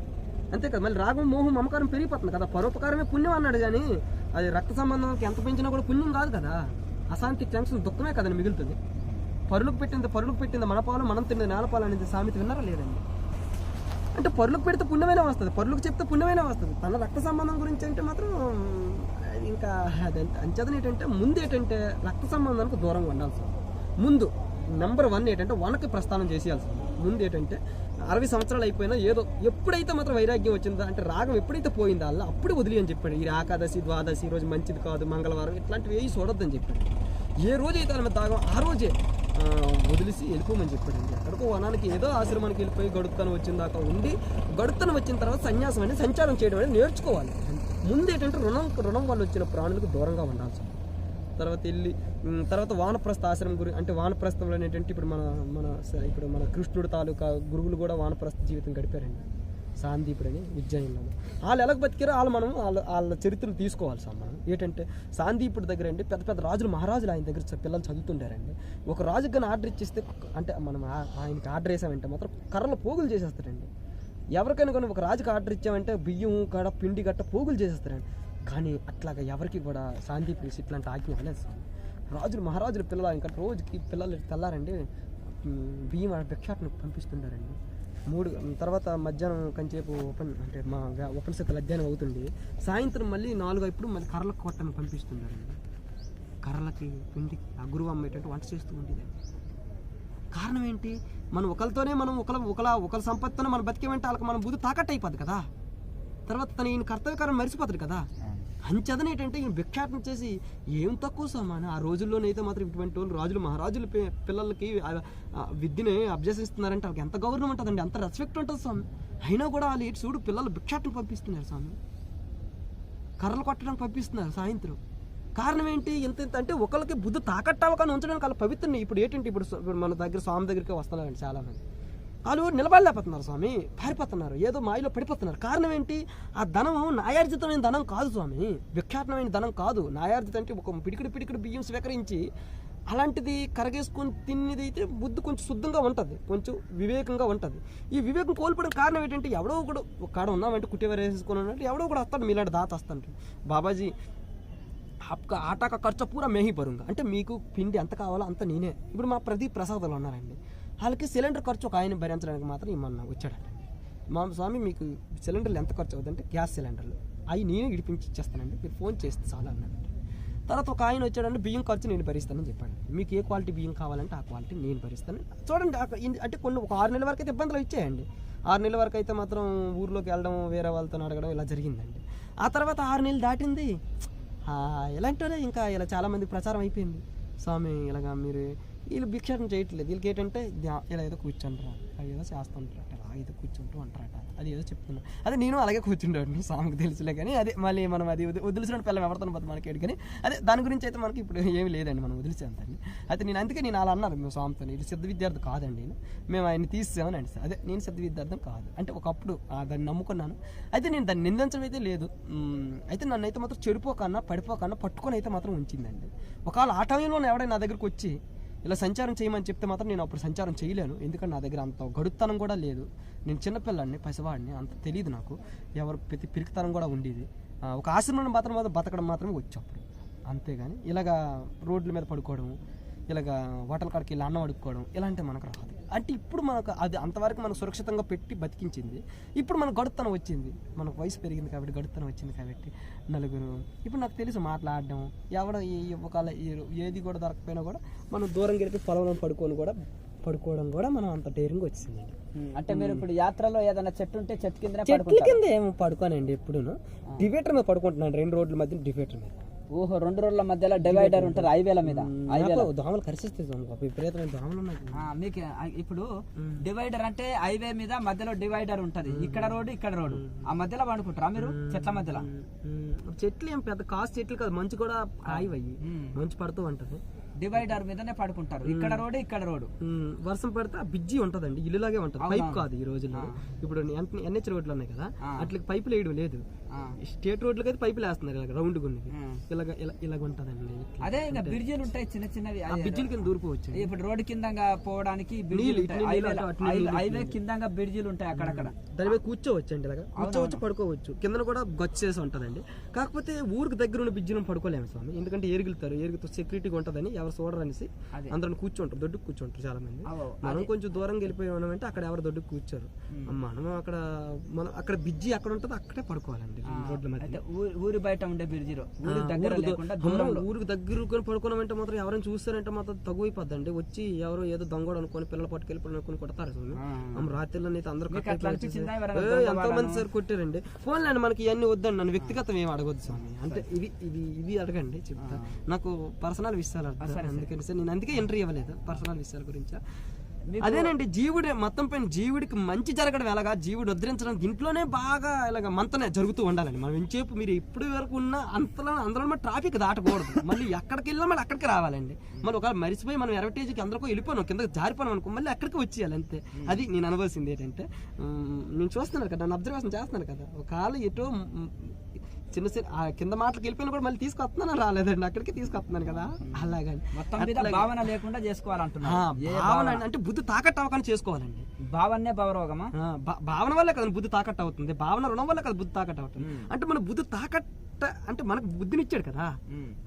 అంతే కదా. మళ్ళీ రాగం మోహం మమకారం పెరిగిపోతుంది కదా. పరోపకారమే పుణ్యం అన్నాడు, కానీ అది రక్త సంబంధంకి ఎంత పెంచినా కూడా పుణ్యం కాదు కదా. అశాంతి టెన్షన్ దుఃఖమే కదండి మిగులుతుంది. పరులకు పెట్టింది మన పాలు మనం తిన్నది నేలపాలు అనేది సామెత విన్నారా లేదండి? అంటే పరులకు పెడితే పుణ్యమైనా వస్తుంది, పరులకు చెప్తే పుణ్యమైనా వస్తుంది. తన రక్త సంబంధం గురించి అంటే మాత్రం ఇంకా అంచేతన ఏంటంటే ముందు ఏంటంటే రక్త సంబంధానికి దూరంగా ఉండాల్సి ముందు నెంబర్ 1 ఏంటంటే వనకి ప్రస్థానం చేసేయాల్సి ముందు ఏంటంటే 60 సంవత్సరాలు అయిపోయినా ఏదో ఎప్పుడైతే మాత్రం వైరాగ్యం వచ్చిందో అంటే రాగం ఎప్పుడైతే పోయిందో అలా అప్పుడు వదిలి అని చెప్పాడు. ఈ ఏకాదశి ద్వాదశి రోజు మంచిది కాదు, మంగళవారం ఇట్లాంటివి ఏవి చూడొద్దని చెప్పాడు. ఏ రోజు అయితే ఆమె తాగం ఆ రోజే వదిలేసి వెళ్ళిపోమని చెప్పాడండి. అక్కడికో వనానికి ఏదో ఆశ్రమానికి వెళ్ళిపోయి గడుపుతాను వచ్చిన దాకా ఉండి గడుపుతాను వచ్చిన తర్వాత సన్యాసం అనేది సంచారం చేయడం అనేది నేర్చుకోవాలి. ముందు ఏంటంటే రుణం వల్ల వచ్చిన ప్రాణులకు దూరంగా ఉండాల్సి తర్వాత వెళ్ళి తర్వాత వానప్రస్థ ఆశ్రమం అంటే వానప్రస్థంలో ఏంటంటే ఇప్పుడు మన కృష్ణుడు తాలూకా గురువులు కూడా వానప్రస్థ జీవితం గడిపారండి. సాందీపుడని ఉజ్జయిన్లో వాళ్ళు ఎలా బతికారో వాళ్ళ చరిత్రలు తీసుకోవాలి సార్ మనం. ఏంటంటే సాందీపుడి దగ్గర అండి పెద్ద పెద్ద రాజులు మహారాజులు ఆయన దగ్గర పిల్లలు చదువుతుంటారండి. ఒక రాజుకి కానీ ఆర్డర్ ఇచ్చేస్తే అంటే మనం ఆయనకి ఆర్డర్ వేసామంటే మాత్రం కర్రలు పోగులు చేసేస్తారండి. ఎవరికైనా కానీ ఒక రాజుకి ఆర్డర్ ఇచ్చామంటే బియ్యం గడ పిండి గట్ట పోగులు చేసేస్తారండి. కానీ అట్లాగా ఎవరికి కూడా సాందీపుడి ఇట్లాంటి ఆజ్ఞ అవ్వలేదు సార్. రాజులు మహారాజులు పిల్లలు ఇంకా రోజుకి పిల్లలు తెల్లారండి బియ్యం భిక్షాటనకు పంపిస్తుంటారండి. తర్వాత మధ్యాహ్నం కంచేపు అంటే మా ఉపనిషత్తులు అధ్యయనం అవుతుంది. సాయంత్రం మళ్ళీ 4 మళ్ళీ కర్రలకు కొట్టని పంపిస్తున్నారండి. కర్రలకి పిండికి ఆ గురువు అమ్మ ఏంటంటే వంట చేస్తూ ఉండేది. కారణం ఏంటి? మనం ఒకరితోనే మనం ఒకరి సంపత్తితోనే మనం బతికేమంటే వాళ్ళకి మనం బుద్ధి తాకట్టు అయిపోద్ది కదా. తర్వాత తను ఈయన కర్తవ్యకారం మరిచిపోతుంది కదా. అంచదన ఏంటంటే ఈయన భిక్షాటన చేసి ఏం తక్కువ సామాను. ఆ రోజుల్లోనైతే మాత్రం ఇటువంటి వాళ్ళు రాజులు మహారాజులు పిల్లలకి విద్యని అభ్యసిస్తున్నారంటే వాళ్ళకి ఎంత గౌరవం ఉంటుందండి, ఎంత రెస్పెక్ట్ ఉంటుంది స్వామి. అయినా కూడా వాళ్ళు ఇటు చూడు పిల్లలు భిక్షాటన పంపిస్తున్నారు స్వామి, కర్రలు కొట్టడానికి పంపిస్తున్నారు సాయంత్రం. కారణం ఏంటి? ఇంత అంటే ఒకరికి బుద్ధి తాకట్టావకాన్ని ఉంచడానికి వాళ్ళ పవిత్రని. ఇప్పుడు ఏంటంటే ఇప్పుడు మన దగ్గర స్వామి దగ్గరికి వస్తున్నారండి చాలామంది. వాళ్ళు నిలబడలేకపోతున్నారు స్వామి, పారిపోతున్నారు, ఏదో మాయలో పడిపోతున్నారు. కారణం ఏంటి? ఆ ధనం న్యాయార్జితమైన ధనం కాదు స్వామి, భిక్షాటనమైన ధనం కాదు. న్యాయార్జిత అంటే ఒక పిడికిడి బియ్యం స్వీకరించి అలాంటిది కరగేసుకొని తిన్నది అయితే బుద్ధి కొంచెం శుద్ధంగా ఉంటుంది, కొంచెం వివేకంగా ఉంటుంది. ఈ వివేకం కోల్పోవడం కారణం ఏంటంటే ఎవడో ఒకడు ఒక కాడ ఉన్నామంటే కుట్టేవారు వేసేసుకొని ఉన్నట్టు ఎవడో కూడా వస్తాడు, మీలాంటి దాత వస్తాడు. బాబాజీ ఆటా కా ఖర్చు పూరా మేహీ భరుంగా అంటే మీకు పిండి ఎంత కావాలో అంత నేనే. ఇప్పుడు మా ప్రదీప్ ప్రసాదాలు ఉన్నారండి, వాళ్ళకి సిలిండర్ ఖర్చు ఒక ఆయన భరించడానికి మాత్రం మొన్న వచ్చాడండి. మా స్వామి మీకు సిలిండర్లు ఎంత ఖర్చు అవుతుందంటే గ్యాస్ సిలిండర్లు అవి నేనే ఇడిపించి ఇచ్చేస్తానండి, మీరు ఫోన్ చేస్తే చాలా అన్నాడండి. తర్వాత ఒక ఆయన వచ్చాడంటే బియ్యం ఖర్చు నేను భరిస్తానని చెప్పాడు. మీకు ఏ క్వాలిటీ బియ్యం కావాలంటే ఆ క్వాలిటీ నేను భరిస్తాను. చూడండి అంటే ఒక 6 నెలల వరకు అయితే ఇబ్బందులు ఇచ్చాయండి. 6 నెలల వరకు అయితే మాత్రం ఊర్లోకి వెళ్ళడం, వేరే వాళ్ళతో అడగడం ఇలా జరిగిందండి. ఆ తర్వాత 6 నెలలు దాటింది, ఇలాంటినే ఇంకా ఇలా చాలామంది ప్రచారం అయిపోయింది. స్వామి ఇలాగా మీరు వీళ్ళు భిక్షాటన చేయట్లేదు, వీళ్ళకి ఏంటంటే ఇలా ఏదో కూర్చుంటారా, అవి ఏదో చేస్తుంటారట, అలా ఏదో కూర్చుంటూ అంటారట, అది ఏదో చెప్తున్నా. అదే నేను అలాగే కూర్చుంటాను, స్వామికి తెలుసులే. కానీ అదే మళ్ళీ మనం అది వదిలిసిన పిల్లలు ఎవరితో పోతే మనకి ఏడు. కానీ అదే దాని గురించి అయితే మనకి ఇప్పుడు ఏమీ లేదండి, మనం వదిలిసేంతండి. అయితే నేను అలా అన్నాను మేము స్వామితో, ఇది సిద్ధ విద్యార్థి కాదండి, మేము ఆయన్ని తీసేసామని అండి. అదే నేను సిద్ధ విద్యార్థం కాదు అంటే ఒకప్పుడు దాన్ని నమ్ముకున్నాను. అయితే నేను దాన్ని నిందించడం అయితే లేదు. అయితే నన్ను అయితే మాత్రం చెడిపోకన్నా పడిపోకన్నా పట్టుకొని అయితే మాత్రం ఉంచిందండి. ఒకవేళ ఆ టైంలో ఎవడైనా నా దగ్గరకు వచ్చి ఇలా సంచారం చేయమని చెప్తే మాత్రం నేను అప్పుడు సంచారం చేయలేను, ఎందుకంటే నా దగ్గర అంత గడుపుతనం కూడా లేదు. నేను చిన్నపిల్లాడిని, పసివాడిని, అంత తెలియదు నాకు, ఎవరు ప్రతి పిరికితనం కూడా ఉండేది. ఒక ఆశ్రమంలో మాత్రం బతకడం మాత్రమే వచ్చేప్పుడు, అంతేగాని ఇలాగా రోడ్ల మీద పడుకోవడం, ఇలాగా హోటల్ కాడికి వెళ్ళి అన్నం అడుక్కోవడం ఇలాంటివి మనకు రాదు. అంటే ఇప్పుడు మనకు అది అంతవరకు మనకు సురక్షితంగా పెట్టి బతికించింది. ఇప్పుడు మనకు గడుపుతనం వచ్చింది, మనకు వయసు పెరిగింది కాబట్టి గడుపుతనం వచ్చింది కాబట్టి నలుగురు ఇప్పుడు నాకు తెలుసు మాట్లాడడం, ఒకవేళ ఏది కూడా దొరకపోయినా కూడా మనం దూరం గెలిపి పొలంలో పడుకోవడం కూడా మనం అంత డేరింగ్ వచ్చింది. అంటే మీరు ఇప్పుడు యాత్రలో ఏదైనా చెట్టు ఉంటే చెట్ల కింద ఏమో పడుకోనండి, ఎప్పుడును డివైడర్ మీద పడుకుంటున్నాను, 2 రోడ్ల మధ్య డివైడర్ మీద. ఓహో, 2 రోడ్ల మధ్యలో డివైడర్ ఉంటారు హైవేల మీద. దోమలు కరిసిస్తాయి, విపరీతమైన దోమలు ఉన్నాయి మీకు. ఇప్పుడు డివైడర్ అంటే హైవే మీద మధ్యలో డివైడర్ ఉంటది, ఇక్కడ రోడ్డు ఇక్కడ రోడ్డు, ఆ మధ్యలో పండుకుంటారా మీరు? చెట్ల మధ్యలో. చెట్లు ఏం పెద్ద కాస్ట్ చెట్లు కాదు, మంచు కూడా కాయవయ్యి, మంచు పడుతూ ఉంటది. డివైడర్ మీదనే పడుకుంటారు, ఇక్కడ రోడ్డు ఇక్కడ రోడ్డు. వర్షం పడితే ఆ బిజ్జి ఉంటదండి, ఇల్లులాగే ఉంటది, పైప్ కాదు. ఈ రోజుల్లో ఇప్పుడు NH రోడ్లు ఉన్నాయి కదా, అట్లకి పైపులు వేయడం లేదు. స్టేట్ రోడ్లకి అయితే పైపులు వేస్తున్నారు ఇలా రౌండ్ గున్నది, ఇలాగ ఉంటదండి. అదే ఇంకా బ్రిడ్జిలు ఉంటాయి చిన్న చిన్నవి, బ్రిడ్జిల కింద దూరిపోవచ్చు. ఇప్పుడు రోడ్డు కింద పోవడానికి హైవే కింద బ్రిడ్జిలు ఉంటాయి అక్కడక్కడ, దాని మీద కూర్చోవచ్చు అండి, ఇలాగా కూర్చోవచ్చు, పడుకోవచ్చు. కింద కూడా గచ్చేసి ఉంటదండి. కాకపోతే ఊరికి దగ్గర ఉన్న బ్రిడ్జిలో పడుకోలేము స్వామి, ఎందుకంటే ఏరుగుతో సెక్యూరిటీగా ఉంటదని ఎవరు చూడరనేసి అందరూ కూర్చుంటారు, దొడ్డుకు కూర్చుంటారు చాలా మంది. మనం కొంచెం దూరంగా వెళ్ళిపోయి ఉన్నామంటే అక్కడ ఎవరు దొడ్డుకు కూర్చోరు. మనం అక్కడ బ్రిడ్జి అక్కడ ఉంటుంది, అక్కడే పడుకోవాలండి రోడ్ల మధ్య. ఊరి బయట ఉండే బ్రిడ్జిలో ఊరికి దగ్గర పడుకున్నామంటే మాత్రం ఎవరైనా చూస్తారంటే మాత్రం తగ్గిపోద్దండి. వచ్చి ఎవరో ఏదో దొంగడు అనుకొని పిల్లలు పట్టుకెళ్ళిపోయి అనుకుని కొడతారు స్వామి. రాత్రిలో అయితే అందరూ ఎంతో మంది సార్ కొట్టారండి. ఫోన్ లేండి, మనకి ఇవన్నీ వద్దండి, నన్ను వ్యక్తిగతం ఏమి అడగొద్దు స్వామి. అంటే ఇవి అడగండి, చెప్తా. నాకు పర్సనల్ విషయాలు అర్థం, అందుకని సార్ నేను అందుకే ఎంట్రీ ఇవ్వలేదు పర్సనల్ విషయాల గురించి. అదేనండి జీవుడే మొత్తం పైన జీవుడికి మంచి జరగడం ఎలాగా, జీవుడు ఉద్ధరించడం దీంట్లోనే బాగా ఇలాగ మంతనే జరుగుతూ ఉండాలండి. మనం ఎంచేపు మీరు ఇప్పటి వరకు ఉన్న అందులో ట్రాఫిక్ దాటకూడదు, మళ్ళీ ఎక్కడికి వెళ్ళినా మళ్ళీ అక్కడికి రావాలండి. మళ్ళీ ఒకవేళ మరిచిపోయి మనం ఎరవటేజ్కి అందరికీ వెళ్ళిపోయాం, కిందకి జారిపోయాం అనుకో, మళ్ళీ అక్కడికి వచ్చేయాలి అంతే. అది నేను అనవలసింది ఏంటంటే, నేను చూస్తున్నాను కదా, నన్ను అబ్జర్వేషన్ చేస్తున్నాను కదా, ఒకవేళ ఎటో చిన్న ఆ కింద మాటలకు వెళ్ళిపోయినా కూడా మళ్ళీ తీసుకొస్తున్నాను రాలేదండి, అక్కడికి తీసుకొస్తున్నాను కదా. అలాగని భావన లేకుండా చేసుకోవాలంటున్నా. భావన అంటే బుద్ధి తాకట్టు అవ్వకుండా చేసుకోవాలండి. భావనే భావరోగమా? భావన వల్ల కదా బుద్ధి తాకట్టు అవుతుంది, భావన రుణం వల్ల కదా బుద్ధి తాకట్టు అవుతుంది. అంటే మన బుద్ధి అంటే మనకు బుద్ధిని ఇచ్చాడు కదా,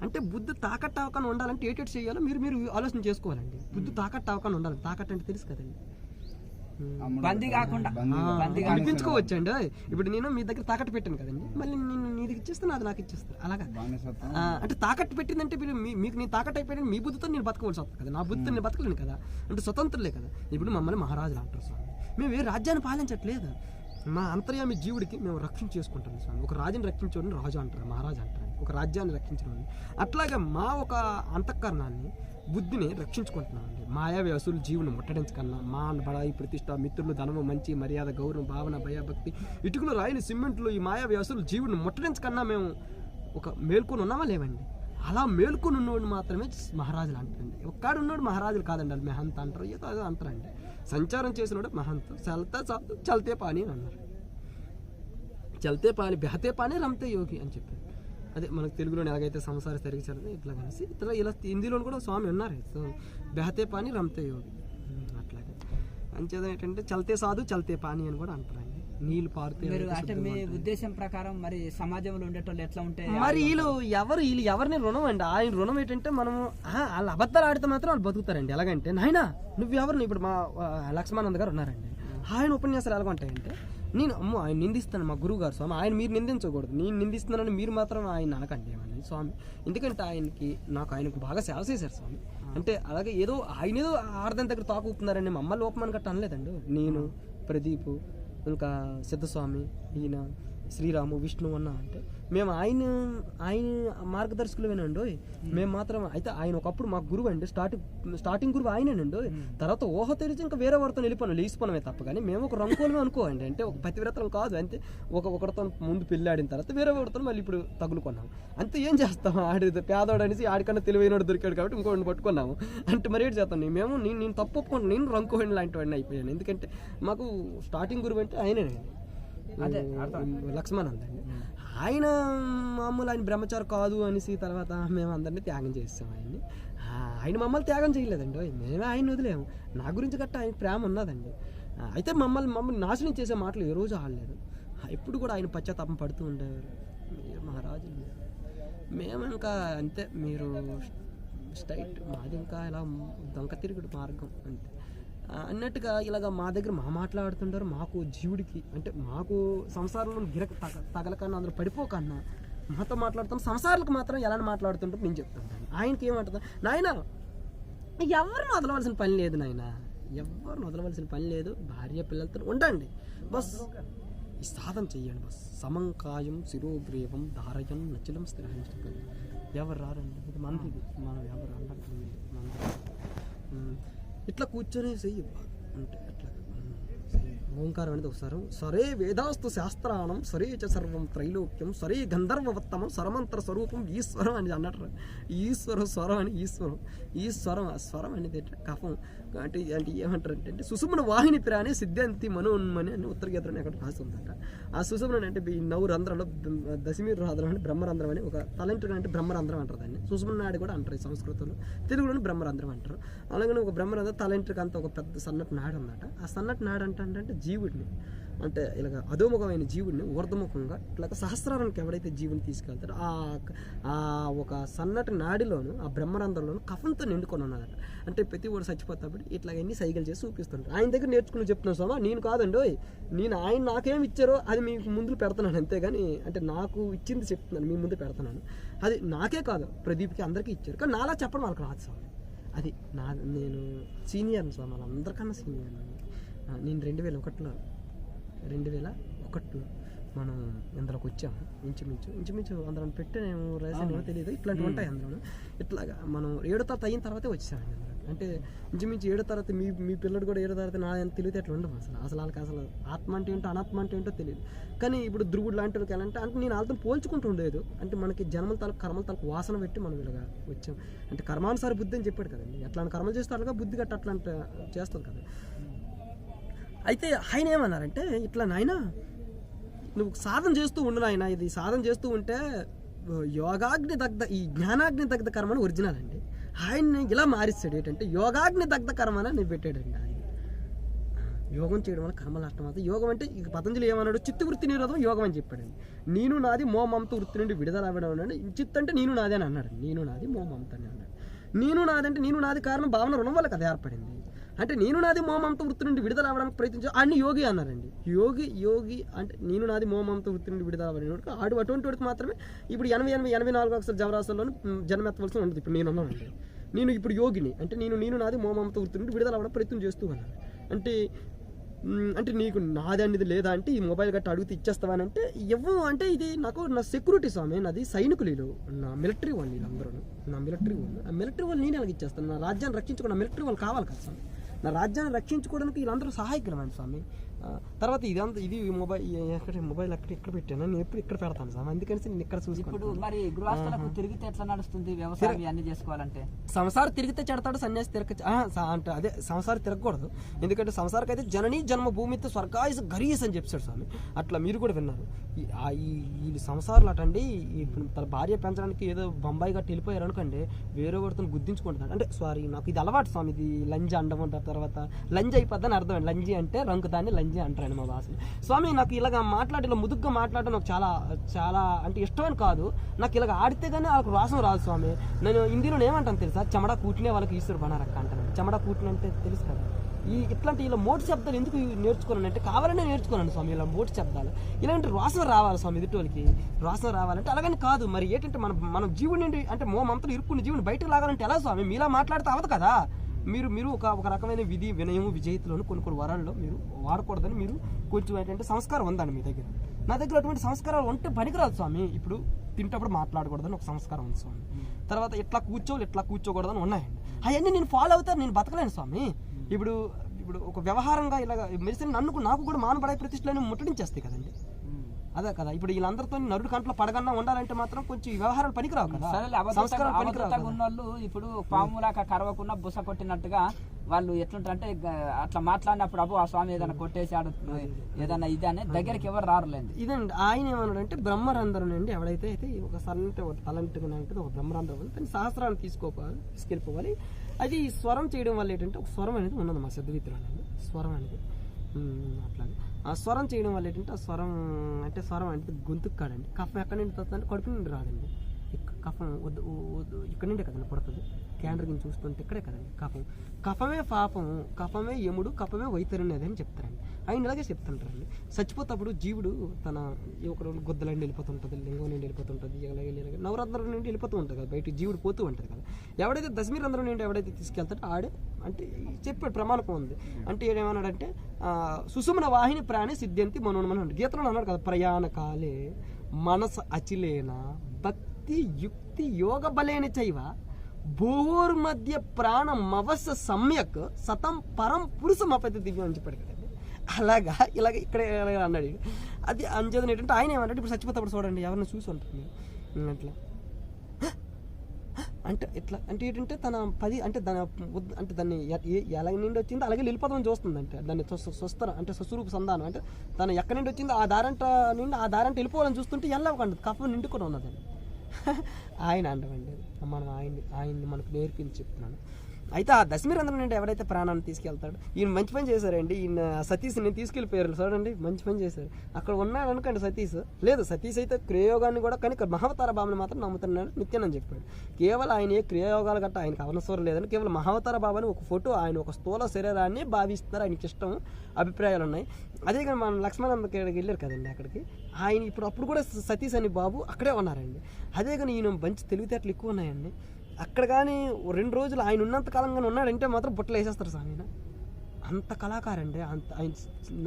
అంటే బుద్ధి తాకట్టు అవ్వకుండా ఉండాలంటే ఏటేటి చేయాలో మీరు ఆలోచన చేసుకోవాలండి. బుద్ధి తాకట్టు అవ్వకుండా ఉండాలి. తాకట్టు అంటే తెలుసు కదండి, బందీ కాకుండా అనిపించుకోవచ్చండి. ఇప్పుడు నేను మీ దగ్గర తాకట్టు పెట్టాను కదండి, మళ్ళీ నేను నీకు ఇచ్చేస్తాను, అది నాకు ఇచ్చేస్తాను. అలాగా అంటే తాకట్టు పెట్టిందంటే మీకు నేను తాకట్టు అయిపోయాను, మీ బుద్ధితో నేను బతకవలసి వస్తుంది కదా, నా బుద్ధితో నేను బతకలేను కదా, అంటే స్వతంత్రులే కదా. ఇప్పుడు మమ్మల్ని మహారాజులు అంటారు స్వామి, మేము ఏ రాజ్యాన్ని పాలించట్లేదు, మా అంతర్యామి జీవుడికి మేము రక్షణ చేసుకుంటాం స్వామి. ఒక రాజుని రక్షించడం రాజు అంటారు, మహారాజు అంటారు, ఒక రాజ్యాన్ని రక్షించడం. అట్లాగే మా ఒక అంతఃకరణాన్ని బుద్ధిని రక్షించుకుంటున్నామండి. మాయావి అసలు జీవుని ముట్టడించకన్నా మా బడాయి ప్రతిష్ట, మిత్రులు, ధనము, మంచి మర్యాద, గౌరవం, భావన, భయభక్తి, ఇటుకలు, రాయిలు, సిమెంట్లు, ఈ మాయావి అసలు జీవుని ముట్టడించకన్నా మేము ఒక మేల్కొని ఉన్నామా లేవండి. అలా మేల్కొని ఉన్నవాడు మాత్రమే మహారాజులు అంటారండి. ఒక్కడున్నోడు మహారాజులు కాదండి, వాళ్ళు మెహంత అంటారు, ఏదో అదో అంటారండి. సంచారం చేసినోడు మహంత, చల్తే పాని అని అన్నారు. చల్తే పాని, బెహతే పాని, రమ్తే యోగి అని చెప్పారు. అదే మనకు తెలుగులో ఎలాగైతే సంసార తిరిగిచారని ఇట్లా కలిసి ఇలా హిందీలో కూడా స్వామి ఉన్నారు, బెహతే పాని, రమ్తే యోగి. అట్లాగే అంచేది ఏంటంటే చల్తే సాధు చల్తే పాని అని కూడా అంటారండి. నీళ్ళు పారుతే. అంటే మీ ఉద్దేశం ప్రకారం మరి సమాజంలో ఉండేటోళ్ళు ఎట్లా ఉంటే మరి వీళ్ళు ఎవరిని రుణం అండి. ఆయన రుణం ఏంటంటే మనము వాళ్ళ అబద్ధాలు ఆడితే మాత్రం వాళ్ళు బతుకుతారండి. ఎలాగంటే నాయన నువ్వు ఎవరిని, ఇప్పుడు మా లక్ష్మానంద్ గారు ఉన్నారండి, ఆయన ఉపన్యాసాలు ఎలాగంటాయంటే, నేను అమ్మో ఆయన నిందిస్తాను, మా గురువు గారు స్వామి, ఆయన మీరు నిందించకూడదు, నేను నిందిస్తున్నానని మీరు మాత్రం ఆయన అనకండి ఏమని స్వామి, ఎందుకంటే ఆయనకు బాగా సేవ చేశారు స్వామి. అంటే అలాగే ఏదో ఆర్దం దగ్గర తాకుతున్నారండి, మమ్మల్ని లోపమని గట్ట అనలేదండి. నేను, ప్రదీప్, ఇంకా సిద్ధస్వామి, ఈయన శ్రీరాము, విష్ణు అన్న, అంటే మేము ఆయన మార్గదర్శకులమేనండి. మేము మాత్రం అయితే ఆయన ఒకప్పుడు మాకు గురువు అండి, స్టార్టింగ్ గురువు ఆయనేనండి. తర్వాత ఊహ తెలిసి ఇంకా వేరే వారితో లేచిపోవడమే తప్ప, కానీ మేము ఒక రంకోలమే అనుకోండి. అంటే ఒక పతివ్రతం కాదు, అంతే. ఒకరితో ముందు పెళ్ళాడిన తర్వాత వేరే వాడితో మళ్ళీ ఇప్పుడు తగులుకున్నాము అంతే. ఏం చేస్తాం, పేదవాడు అనేసి ఆడికన్నా తెలివైనవాడు దొరికాడు కాబట్టి ఇంకోటి పట్టుకున్నాము అంటే మరి ఏంటి చేస్తాను. నేను తప్పు ఒప్పుకుంటాను, నేను రంకోహండి లాంటి వాడిని అయిపోయాను. ఎందుకంటే మాకు స్టార్టింగ్ గురువు అంటే ఆయనేనండి, లక్ష్మణ్ అండి. ఆయన మామూలు ఆయన బ్రహ్మచారి కాదు అనేసి తర్వాత మేము అందరినీ త్యాగం చేస్తాం ఆయన్ని. ఆయన మమ్మల్ని త్యాగం చేయలేదండి, మేమే ఆయన వదిలేము. నా గురించి గట్ట ఆయన ప్రేమ ఉన్నదండి. అయితే మమ్మల్ని నాశనం చేసే మాటలు ఏ రోజు ఆడలేదు. ఎప్పుడు కూడా ఆయన పశ్చాత్తాపం పడుతూ ఉండేవారు. మీరు మహారాజులు, మేము ఇంకా అంతే, మీరు స్ట్రైట్, మాది ఇంకా ఇలా దొంగ తిరుగుడు మార్గం అంతే అన్నట్టుగా ఇలాగ మా దగ్గర మాట్లాడుతుంటారు. మాకు జీవుడికి అంటే మాకు సంసారంలో గిరక తగలకన్నా అందరూ పడిపోకన్నా మాతో మాట్లాడుతాం. సంసారాలకు మాత్రం ఎలా మాట్లాడుతుంటారు నేను చెప్తాను. ఆయనకి ఏమంటుందా, నాయన ఎవరిని వదలవలసిన పని లేదు, నాయన ఎవరిని వదలవలసిన పని లేదు, భార్య పిల్లలతో ఉండండి, బస్ ఈ సాధన చెయ్యండి, బస్ సమంకాయం శిరోగ్రీవం ధారయం నచలం స్థిరహించడం. ఎవరు రారండి, ఇది మందిది, మనం ఎవరు అందరికీ ఇట్లా కూర్చొని చెయ్యి అంటే అట్లా ఓంకారం అనేది ఒకసారి సరే వేదాస్తు శాస్త్రానం సరే చ సర్వం త్రైలోక్యం సరే గంధర్వవత్తమం స్వరమంత్ర స్వరూపం ఈశ్వరం అని అన్నట్టు. ఈశ్వరం స్వరం అని ఈశ్వరం ఆ స్వరం అనేది కఫం అంటే ఏమంటారు అంటే సుసుమన వాహిని ప్రాణి సిద్ధాంతి మనోన్మని అని ఉత్తర గీతలో అక్కడ రాసి ఉందట. ఆ సుసుమన అంటే ఈ నవరంధ్రంలో దశమి రాధ్రం అంటే బ్రహ్మరంధ్రం అని ఒక తలంటుడు అంటే బ్రహ్మరంధ్రం అంటారు దాన్ని. సుసుమన నాడి కూడా అంటారు ఈ సంస్కృతంలో, తెలుగులోని బ్రహ్మరంధ్రం అంటారు. అలాగే ఒక బ్రహ్మరంధ్రం తలంటుకి అంతా ఒక పెద్ద సన్నటి నాడు ఉందట. ఆ సన్నటి నాడు అంటే జీవుడిని అంటే ఇలాగ అధోముఖమైన జీవుడిని ఊర్ధముఖంగా ఇట్లాగ సహస్రానికి ఎవడైతే జీవుని తీసుకెళ్తాడో ఆ ఒక సన్నటి నాడిలోను ఆ బ్రహ్మరంధ్రంలోను కఫంతో నిండుకొని ఉన్నదట. అంటే ప్రతి వాడు చచ్చిపోతాడు ఇట్లాగ ఎన్ని సైకిల్ చేసి చూపిస్తుంటారు. ఆయన దగ్గర నేర్చుకుని చెప్తున్నాను సోమా, నేను కాదండి, నేను ఆయన నాకేం ఇచ్చారో అది మీకు ముందు పెడుతున్నాను అంతేగాని అంటే నాకు ఇచ్చింది చెప్తున్నాను, మీ ముందు పెడుతున్నాను. అది నాకే కాదు ప్రదీప్కి అందరికీ ఇచ్చారు, కానీ నాలా చెప్పడం వాళ్ళకి రాదు స్వామి. అది నేను సీనియర్ని స్వామి, వాళ్ళందరికన్నా సీనియర్. నేను 2001లో మనం ఇందులోకి వచ్చాము. ఇంచుమించు అందులో పెట్టి నేను రైస్ తెలియదు, ఇట్లాంటివి ఉంటాయి అందులో. ఇట్లాగా మనం 7వ తరగతి అయిన తర్వాతే వచ్చామండి అందులో. అంటే ఇంచుమించు 7వ తరగతి మీ పిల్లడు కూడా 7వ తరగతి నా ఎంత తెలివితేటలు ఉండవు అసలు వాళ్ళకి అసలు ఆత్మ అంటే ఏంటో అనాత్మ అంటే ఏంటో తెలియదు. కానీ ఇప్పుడు ధ్రువుడు లాంటి వాళ్ళకి ఎలా అంటే నేను వాళ్ళతో పోల్చుకుంటూ ఉండలేదు. అంటే మనకి జన్మల తాలూకు కర్మల తాలూకు వాసన పెట్టి మనం ఇలాగా వచ్చాం. అంటే కర్మానుసార బుద్ధి అని చెప్పాడు కదండి. ఎట్లా కర్మలు చేస్తే అట్లాగా బుద్ధి గట్ట అట్లా చేస్తుంది కదా. అయితే ఆయన ఏమన్నారంటే ఇట్లా నాయన నువ్వు సాధన చేస్తూ ఉండు నాయన, ఇది సాధన చేస్తూ ఉంటే యోగాగ్ని దగ్ధ ఈ జ్ఞానాగ్ని దగ్ధ కర్మని ఒరిజినల్ అండి. ఆయన్ని ఇలా మారిస్తాడు ఏంటంటే యోగాగ్ని దగ్ధ కర్మని నేను పెట్టాడండి. ఆయన యోగం చేయడం వల్ల కర్మలు నష్టం అవుతుంది. యోగం అంటే ఇక పతంజలి ఏమన్నాడు, చిత్తవృత్తి నిరోధం యోగం అని చెప్పాడండి. నేను నాది మోమంత వృత్తి నుండి విడుదల అవ్వడం అన్నాడు. చిత్ అంటే నేను నాది అని అన్నాడు. నేను నాది మోమంత అని అన్నాడు. నేను నాది అంటే నేను నాది కారణం భావన రుణం వల్ల కదా ఏర్పడింది. అంటే నేను నాది మోమంత వృత్తి నుండి విడుదల అవ్వడానికి ప్రయత్నించాడు. అన్ని యోగి అన్నారండి. యోగి అంటే నేను నాది మోమంత వృత్తి నుండి విడుదల అవ్వడానికి ఆడు అటువంటి వాడికి మాత్రమే ఇప్పుడు 84 అక్షర జవరాశుల్లోనూ జన్మెత్తవలసి ఉంటుంది. ఇప్పుడు నేను ఉన్నానండి, నేను ఇప్పుడు యోగిని అంటే నేను నాది మోమంత వృత్తి నుండి విడుదల అవ్వడం ప్రయత్నం చేస్తూ ఉన్నాను. అంటే నీకు నాది అనేది లేదా అంటే ఈ మొబైల్ గట్ట అడిగితే ఇచ్చేస్తావని అంటే ఇవ్వు అంటే ఇది నాకు నా సెక్యూరిటీ స్వామి, నాది సైనికులు, నా మిలిటరీ వాళ్ళు, వీళ్ళందరూ నా మిలిటరీ వాళ్ళు. ఆ మిలిటరీ వాళ్ళు నేను ఎలాగ ఇచ్చేస్తాను? నా రాజ్యాన్ని రక్షించుకున్న మిలిటరీ వాళ్ళు కావాలి కదా స్వామి. నా రాజ్యాన్ని రక్షించుకోవడానికి వీళ్ళందరూ సహాయకరమైన స్వామి. తర్వాత ఇది మొబైల్ ఎక్కడ పెట్టాను, నేను ఎప్పుడు ఇక్కడ పెడతాను స్వామి. అందుకని నేను ఇక్కడ ఇప్పుడు మరి గృహస్థులకు తిరిగితే ఎట్లా నడుస్తుంది వ్యవసాయం అన్ని చేసుకోవాలంటే? సంసారం తిరిగితే చెడతాడు, సన్యాసి అంటే అదే సంసారం తిరగకూడదు. ఎందుకంటే సంసారికి అయితే జననీ జన్మ భూమితో స్వర్గాయుస్ గరీస్ అని చెప్పాడు స్వామి. అట్లా మీరు కూడా విన్నారు. ఈ సంసారాలు అటండి తన భార్య పెంచడానికి ఏదో బొంబాయి గట్టి వెళ్ళిపోయారు అనుకోండి, వేరే వాడితో గుర్తించుకుంటున్నాడు. అంటే సారీ నాకు ఇది అలవాటు స్వామి, ఇది లంజి అండం అంటారు. తర్వాత లంజి అయిపోద్దని అర్థం అండి. లంజి అంటే రంకుదాన్ని లంజి అంటారండి మా భాషలో. స్వామి నాకు ఇలాగ ఇలా ముదుగ్గా మాట్లాడడం నాకు చాలా చాలా అంటే ఇష్టమని కాదు, నాకు ఇలాగ ఆడితే కానీ వాళ్ళకి వాసన రాదు స్వామి. నేను హిందీలో ఏమంటాను తెలుసా, చెమడా కూటినే వాళ్ళకి ఈశ్వరు బనారక్క అంటాను. చెమడా కూటిన అంటే తెలుసు కదా. ఇట్లాంటి ఇలా మోటి శబ్దాలు ఎందుకు నేర్చుకున్నాను అంటే కావాలనే నేర్చుకున్నాను స్వామి. ఇలా మోటి శబ్దాలు ఇలాంటి వాసన రావాలి స్వామి, ఎదుటివాళ్ళకి వాసన రావాలంటే అలాగని కాదు. మరి ఏంటంటే మనం జీవుడి నుండి అంటే మోమంతలు ఇరుక్కుని జీవుని బయటకు లాగాలంటే ఎలా స్వామి? మీలా మాట్లాడితే అవదు కదా. మీరు ఒక రకమైన విధి వినయము విజయితలోను కొన్ని వరాల్లో మీరు వాడకూడదని మీరు కొంచెం ఏంటంటే సంస్కారం ఉందండి మీ దగ్గర. నా దగ్గర అటువంటి సంస్కారాలు ఉంటే పనికిరాదు స్వామి. ఇప్పుడు తింటప్పుడు మాట్లాడకూడదని ఒక సంస్కారం ఉంది స్వామి. తర్వాత ఎట్లా కూర్చోకూడదని ఉన్నాయండి. అవన్నీ నేను ఫాలో అవుతాను, నేను బతకలేను స్వామి. ఇప్పుడు ఒక వ్యవహారంగా ఇలాగ మెడిసిన్ నాకు కూడా మానబడే ప్రతిష్టలను ముట్టడించేస్తాయి కదండి. అదే కదా. ఇప్పుడు వీళ్ళందరితో నరుడు కంట్లో పడగన్నా ఉండాలంటే మాత్రం కొంచెం ఈ వ్యవహారాలు పనికిరావు కదా. సంస్కారాలు పనికిరావు. ఉన్నోళ్ళు ఇప్పుడు పాములాక కరవకుండా బుస కొట్టినట్టుగా వాళ్ళు ఎట్లుంటారంటే అట్లా మాట్లాడినప్పుడు అబ్బో ఆ స్వామి ఏదైనా కొట్టేసాడు ఏదైనా ఇది అని దగ్గరికి ఎవరు రారులేండి. ఇదండి ఆయన ఏమన్నాడంటే బ్రహ్మరంధ్రం అండి ఎవడైతే అయితే ఒక సరంటే ఒక తలంటుగా ఒక బ్రహ్మరంధ్రం ఉంది, దాన్ని సహస్రాన్ని తీసుకెళ్ళిపోవాలి. అది స్వరం చేయడం వల్ల ఏంటంటే ఒక స్వరం అనేది ఉన్నది మా సిద్ధవిత్తులు అనేది స్వరం అనేది. అట్లాగే ఆ స్వరం చేయడం వల్ల ఏంటంటే ఆ స్వరం అంటే గొంతుకు కాడండి. కఫం ఎక్కడి నుండి వస్తుందంటే కడుపు నుండి రాదండి. కఫం ఇక్కడ నుండే కదండి పుడుతుంది. క్యాండర్ చూస్తుంటే ఇక్కడే కదండి కఫం. కఫమే పాపం, కఫమే యముడు, కఫమే వైతరుణ్యది అని చెప్తారండి. ఆయన ఇలాగే చెప్తుంటారండి. చచ్చిపోతప్పుడు జీవుడు తన ఒక గుద్దలండి వెళ్ళిపోతుంటుంది, లింగం నుండి వెళ్ళిపోతుంటుంది, ఇలాగే నవరంధ్రం నుండి వెళ్ళిపోతూ ఉంటుంది కదా, బయట జీవుడు పోతూ ఉంటుంది కదా. ఎవడైతే దశమీరంధ్రం నుండి ఎవడైతే తీసుకెళ్తాడో ఆడే అంటే చెప్పాడు ప్రమాణకం ఉంది. అంటే ఏమన్నాడంటే సుసుమన వాహిని ప్రాణి సిద్ధ్యంతి మనోన్మని అంటే గీతలో అన్నాడు కదా, ప్రయాణ కాలే మనస అచిలేన భక్తి యుక్తి యోగ బలేని చైవ భూర్ మధ్య ప్రాణం మవస సమ్యక్ సతం పరం పురుషం అపతి దివ్యం అని చెప్పాడు కదండి. ఇలాగ ఇక్కడ అన్నాడు. అది అంజేదని ఏంటంటే ఆయన ఏమంటే ఇప్పుడు చచ్చిపోతాప్పుడు చూడండి ఎవరిని చూసి ఉంటుంది అట్లా అంటే ఎట్లా అంటే ఏంటంటే తన దాన్ని ఎలా నుండి వచ్చిందో అలాగే వెళ్ళిపోతామని చూస్తుంది. అంటే దాన్ని స్వస్థరం అంటే స్వస్వరూప సంధానం అంటే తను ఎక్కడి నుండి వచ్చిందో ఆ దారంట వెళ్ళిపోవాలని చూస్తుంటే వెళ్ళకండి కఫం నిండుకొని ఉన్నదండి. ఆయన అంటామండి మనం ఆయన్ని మనకు నేర్పించి చెప్తున్నాను. అయితే ఆ దశమీరంధ్రం నుండి ఎవడైతే ప్రాణాన్ని తీసుకెళ్తాడు, ఈయన మంచి పని చేశారండి. ఈయన సతీష్ని తీసుకెళ్ళిపోయారు చూడండి, మంచి పని చేశారు. అక్కడ ఉన్నాడు అనుకోండి సతీష్ అయితే క్రియాయోగాన్ని కూడా కానీ మహావతార భావన మాత్రం నమ్ముతున్నాడు నిత్యానని చెప్పాడు. కేవలం ఆయన ఏ క్రియాయోగాలు గట్ట ఆయనకు అవసరం లేదని కేవలం మహావతార భావాన్ని ఒక ఫోటో ఆయన ఒక స్థూల శరీరాన్ని భావిస్తున్నారు. ఆయనకి ఇష్టం అభిప్రాయాలు ఉన్నాయి. అదే కానీ మన లక్ష్మణ్ వెళ్ళారు కదండి అక్కడికి. ఆయన అప్పుడు కూడా సతీష్ అని బాబు అక్కడే ఉన్నారండి. అదే కానీ ఈయన మంచి తెలివితేటలు ఎక్కువ ఉన్నాయండి. అక్కడ కానీ 2 రోజులు ఆయన ఉన్నంత కాలంగానే ఉన్నాడంటే మాత్రం బుట్టలు వేసేస్తారు స్వామి. అంత కళాకారండి. ఆయన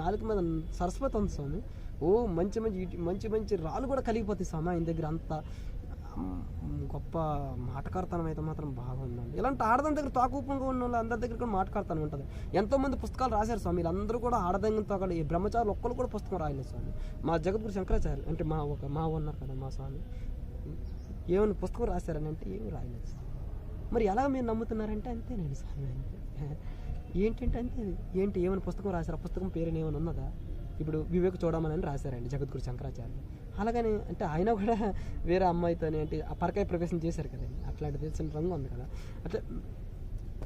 నాలుక మీద సరస్వతి ఉంది స్వామి. మంచి రాళ్ళు కూడా కలిగిపోతాయి స్వామి ఆయన దగ్గర. గొప్ప మాటకార్తనం అయితే మాత్రం బాగుందండి. ఇలాంటి ఆడదాని దగ్గర తాకూపంగా ఉన్న వాళ్ళు అందరి దగ్గర కూడా మాటకార్తనం ఉంటుంది. ఎంతోమంది పుస్తకాలు రాశారు స్వామి, వీళ్ళందరూ కూడా ఆడదంతో అక్కడ ఈ బ్రహ్మచారులు ఒక్కరు కూడా పుస్తకం రాయలేదు స్వామి. మా జగద్గురు శంకరాచార్య అంటే మా ఉన్నారు కదా మా స్వామి, ఏమైనా పుస్తకం రాశారని అంటే ఏమి రాయలేదు స్వామి. మరి ఎలా మీరు నమ్ముతున్నారంటే అంతేనండి స్వామి, అంతే. ఏంటంటే అంతే, ఏంటి ఏమైనా పుస్తకం రాశారు, ఆ పుస్తకం పేరుని ఏమైనా ఉన్నదా? ఇప్పుడు వివేక చూడమని రాశారండి జగద్గురు శంకరాచార్య. అలాగని అంటే ఆయన కూడా వేరే అమ్మాయితోనే అంటే ఆ పరకాయ ప్రవేశం చేశారు కదండి, అట్లాంటి తెలిసిన రంగు ఉంది కదా. అట్లా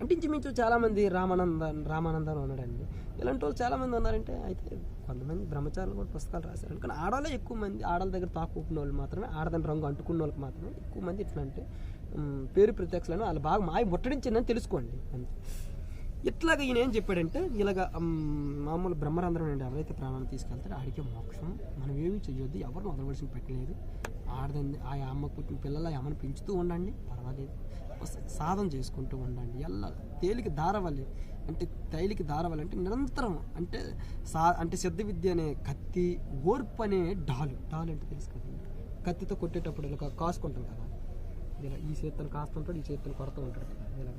అంటే ఇంచుమించు చాలామంది రామానందం ఉన్నాడండి. ఇలాంటి వాళ్ళు చాలామంది ఉన్నారంటే అయితే కొంతమంది బ్రహ్మచారులు కూడా పుస్తకాలు రాశారు. కానీ ఆడవాళ్ళే ఎక్కువ మంది, ఆడవాళ్ళ దగ్గర తాకున్న వాళ్ళు మాత్రమే, ఆడదాని రంగు అంటుకున్న వాళ్ళకి మాత్రమే ఎక్కువ మంది ఇట్లా అంటే పేరు ప్రత్యక్షలను వాళ్ళు బాగా మాయ ముట్టడించిందని తెలుసుకోండి అంతే. ఇట్లాగ ఈయన ఏం చెప్పాడంటే ఇలాగ మామూలు బ్రహ్మరంధ్రం అండి, ఎవరైతే ప్రాణాన్ని తీసుకెళ్తారో ఆడికే మోక్షం, మనం ఏమీ చెయ్యొద్దు, ఎవరిని వదలవలసిన పెట్టలేదు. ఆడదండి ఆ అమ్మ పుట్టిన పిల్లల అమ్మని పెంచుతూ ఉండండి, పర్వాలేదు, సాధన చేసుకుంటూ ఉండండి. ఎలా తేలికి దారవాలి అంటే తైలికి దారవాలి అంటే నిరంతరం అంటే అంటే సిద్ధ విద్య అనే కత్తి, ఓర్పు అనే డాలు అంటే తెలుసు కదండి, కత్తితో కొట్టేటప్పుడు ఇలా కాసుకుంటాం కదా, ఇలా ఈ చేతిని కాస్తుంటాడు, ఈ చేతిని కొడుతూ ఉంటాడు కదా, ఇలా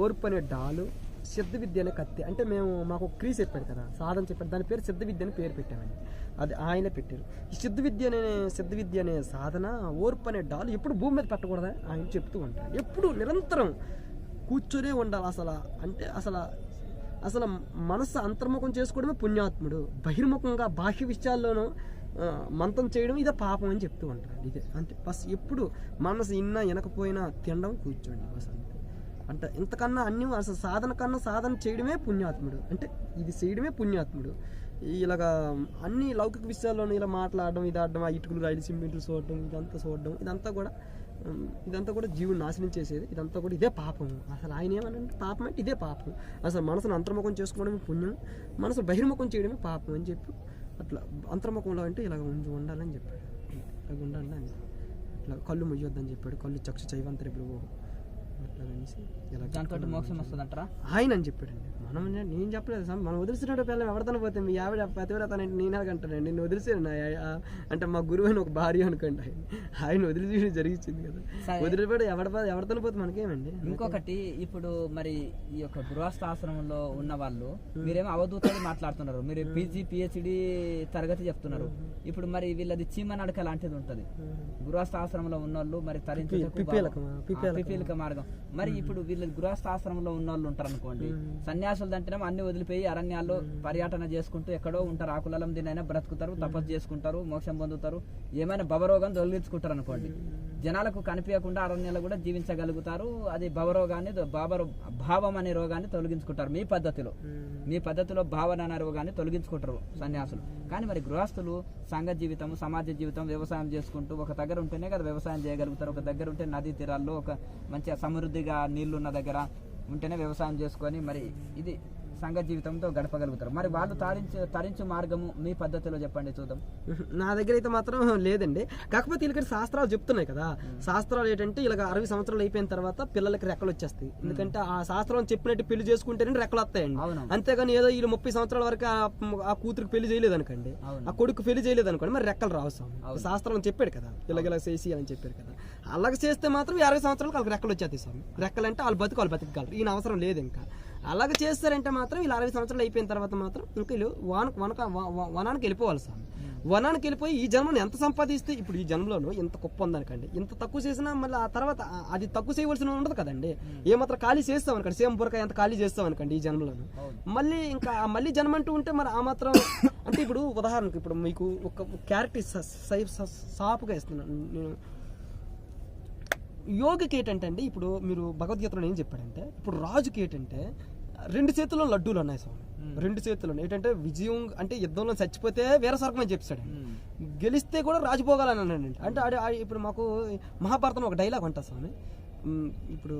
ఓర్పు అనే డాలు, సిద్ధ విద్య అనే కత్తి. అంటే మాకు ఒక క్రీజ్ చెప్పాడు కదా, సాధన చెప్పాడు, దాని పేరు సిద్ధ విద్య అని పేరు పెట్టామండి, అది ఆయనే పెట్టారు. ఈ సిద్ధ విద్య అనే సాధన, ఓర్పు అనే డాలు ఎప్పుడు భూమి మీద పెట్టకూడదని ఆయన చెప్తూ ఉంటాడు. ఎప్పుడు నిరంతరం కూర్చొనే ఉండాలి. అంటే అసలు మనస్సు అంతర్ముఖం చేసుకోవడమే పుణ్యాత్ముడు, బహిర్ముఖంగా బాహ్య విషయాల్లోనూ మంతం చేయడం ఇదే పాపం అని చెప్తూ ఉంటాడు. ఇదే అంటే బస్ ఎప్పుడు మనసు ఇన్నా వెనకపోయినా తినడం, కూర్చోండి బస్ అంతే. అంటే ఇంతకన్నా అన్ని అసలు సాధన కన్నా సాధన చేయడమే పుణ్యాత్ముడు, అంటే ఇది చేయడమే పుణ్యాత్ముడు. ఇలాగా అన్ని లౌకిక విషయాల్లోనూ ఇలా మాట్లాడడం, ఇది ఆడడం, ఆ ఇటుకలు రైలు సిమెంట్లు చూడడం, చూడడం ఇదంతా కూడా జీవుని నాశనం చేసేది, ఇదంతా కూడా ఇదే పాపం. అసలు ఆయన ఏమనంటే పాపం అంటే ఇదే పాపం, అసలు మనసును అంతర్ముఖం చేసుకోవడమే పుణ్యం, మనసు బహిర్ముఖం చేయడమే పాపం అని చెప్పి అట్లా అంతర్ముఖంలో అంటే ఇలాగ ఉండాలని చెప్పాడు. ఇలాగ ఉండాలని అని అట్లా కళ్ళు ముయ్యొద్దని చెప్పాడు, కళ్ళు చక్షు చైవంతరి ప్రభు అట్లా అనేసి దాంతో మోక్షం వస్తుంది అంటారా ఆయన అని చెప్పాడండి. నేను చెప్పలేదు సార్, మనం వదిలిసినట్టు పిల్లలు ఎవరితోనే పోతే మీ ఆవిడ పతివ్రతానంటే నేనే అంటానండి, నేను వదిలిసాను అంటే మా గురువు అయిన ఒక భార్య అనుకోండి, ఆయన వదిలిసి జరిగించింది కదా, వదిలిపెట్టి ఎవరితోనే పోతే మనకేమండి. ఇంకొకటి ఇప్పుడు మరి ఈ యొక్క గృహస్థాశ్రమంలో ఉన్న వాళ్ళు మీరేమో అవధూతని మాట్లాడుతున్నారు, మీరు పీజీ పిహెచ్డి తరగతి చెప్తున్నారు. ఇప్పుడు మరి వీళ్ళది చీమ నడక లాంటిది ఉంటది, గృహస్థాశ్రమంలో ఉన్నోళ్ళు మరి పిపీలక మార్గం. మరి ఇప్పుడు వీళ్ళ గృహస్థాశ్రమంలో ఉన్న వాళ్ళు ఉంటారు అనుకోండి, సన్యాసులు అంటేనేమో అన్ని వదిలిపోయి అరణ్యాల్లో పర్యటన చేసుకుంటూ ఎక్కడో ఉంటారు, ఆకులం దీనైనా బ్రతుకుతారు, తపస్సు చేసుకుంటారు, మోక్షం పొందుతారు, ఏమైనా భవరోగం తొలగించుకుంటారు అనుకోండి, జనాలకు కనిపించకుండా అరణ్యాలు కూడా జీవించగలుగుతారు. అది భవరోగాన్ని భావం అనే రోగాన్ని తొలగించుకుంటారు. మీ పద్ధతిలో భావన అనే రోగాన్ని తొలగించుకుంటారు సన్యాసులు. కానీ మరి గృహస్థులు సంఘ జీవితం, సమాజ జీవితం, వ్యవసాయం చేసుకుంటూ ఒక దగ్గర ఉంటేనే కదా వ్యవసాయం చేయగలుగుతారు. ఒక దగ్గర ఉంటే నదీ తీరాల్లో ఒక మంచిగా సమృద్ధిగా నీళ్లున్న దగ్గర ఉంటేనే వ్యవసాయం చేసుకొని మరి ఇది సంఘ జీవితంతో గడపగలుగుతారు. మరి వాళ్ళు తరించు మార్గము మీ పద్ధతిలో చెప్పండి చూద్దాం. నా దగ్గర అయితే మాత్రం లేదండి. కాకపోతే వీళ్ళకి శాస్త్రాలు చెప్తున్నాయి కదా, శాస్త్రాలు ఏంటంటే ఇలా 60 సంవత్సరాలు అయిపోయిన తర్వాత పిల్లలకి రెక్కలు వచ్చేస్తాయి. ఎందుకంటే ఆ శాస్త్రం చెప్పినట్టు పెళ్లి చేసుకుంటేనే రెక్కలు వస్తాయండి. అంతేగాని ఏదో వీళ్ళు 30 సంవత్సరాల వరకు ఆ కూతురికి పెళ్లి చేయలేదు అనుకోండి, ఆ కొడుకు పెళ్లి చేయలేదు అనుకోండి, మరి రెక్కలు రావస్తాం. శాస్త్రం చెప్పాడు కదా ఇలా చేసి అని చెప్పారు కదా, అలాగ చేస్తే మాత్రం 60 సంవత్సరాలకు వాళ్ళకి రెక్కలు వచ్చేస్తాయి స్వామి. రెక్కలు అంటే వాళ్ళు బతకగలరు, ఈయన అవసరం లేదు. ఇంకా అలాగ చేస్తారంటే మాత్రం వీళ్ళు 60 సంవత్సరాలు అయిపోయిన తర్వాత మాత్రం ఇంకా వీళ్ళు వనానికి వెళ్ళిపోవాలి స్వామి. వనానికి వెళ్ళిపోయి ఈ జన్మను ఎంత సంపాదిస్తే, ఇప్పుడు ఈ జన్మలోనూ ఇంత గొప్ప ఉందనుకోండి, ఇంత తక్కువ చేసినా మళ్ళీ ఆ తర్వాత అది తక్కువ చేయవలసిన ఉండదు కదండి. ఏమాత్రం ఖాళీ చేస్తాం అనుకోండి, సేమ్ బురకాయ ఎంత ఖాళీ చేస్తాం అనుకోండి ఈ జన్మలోను, మళ్ళీ జన్మ అంటూ ఉంటే మరి ఆ మాత్రం అంటే ఇప్పుడు ఉదాహరణకు ఇప్పుడు మీకు ఒక క్యారెక్టర్ సాపుగా ఇస్తున్నాను నేను. యోగికి ఏంటంటే అండి, ఇప్పుడు మీరు భగవద్గీతలో ఏం చెప్పాడంటే, ఇప్పుడు రాజుకి ఏంటంటే 2 చేతుల్లో లడ్డూలు ఉన్నాయి స్వామి, 2 చేతుల్లో ఏంటంటే విజయం అంటే యుద్ధంలో చచ్చిపోతే వీర స్వర్గం అని చెప్పాడు, గెలిస్తే కూడా రాజభోగాలని అన్నాడండి. అంటే ఇప్పుడు మాకు మహాభారతంలో ఒక డైలాగ్ ఉంటుంది స్వామి, ఇప్పుడు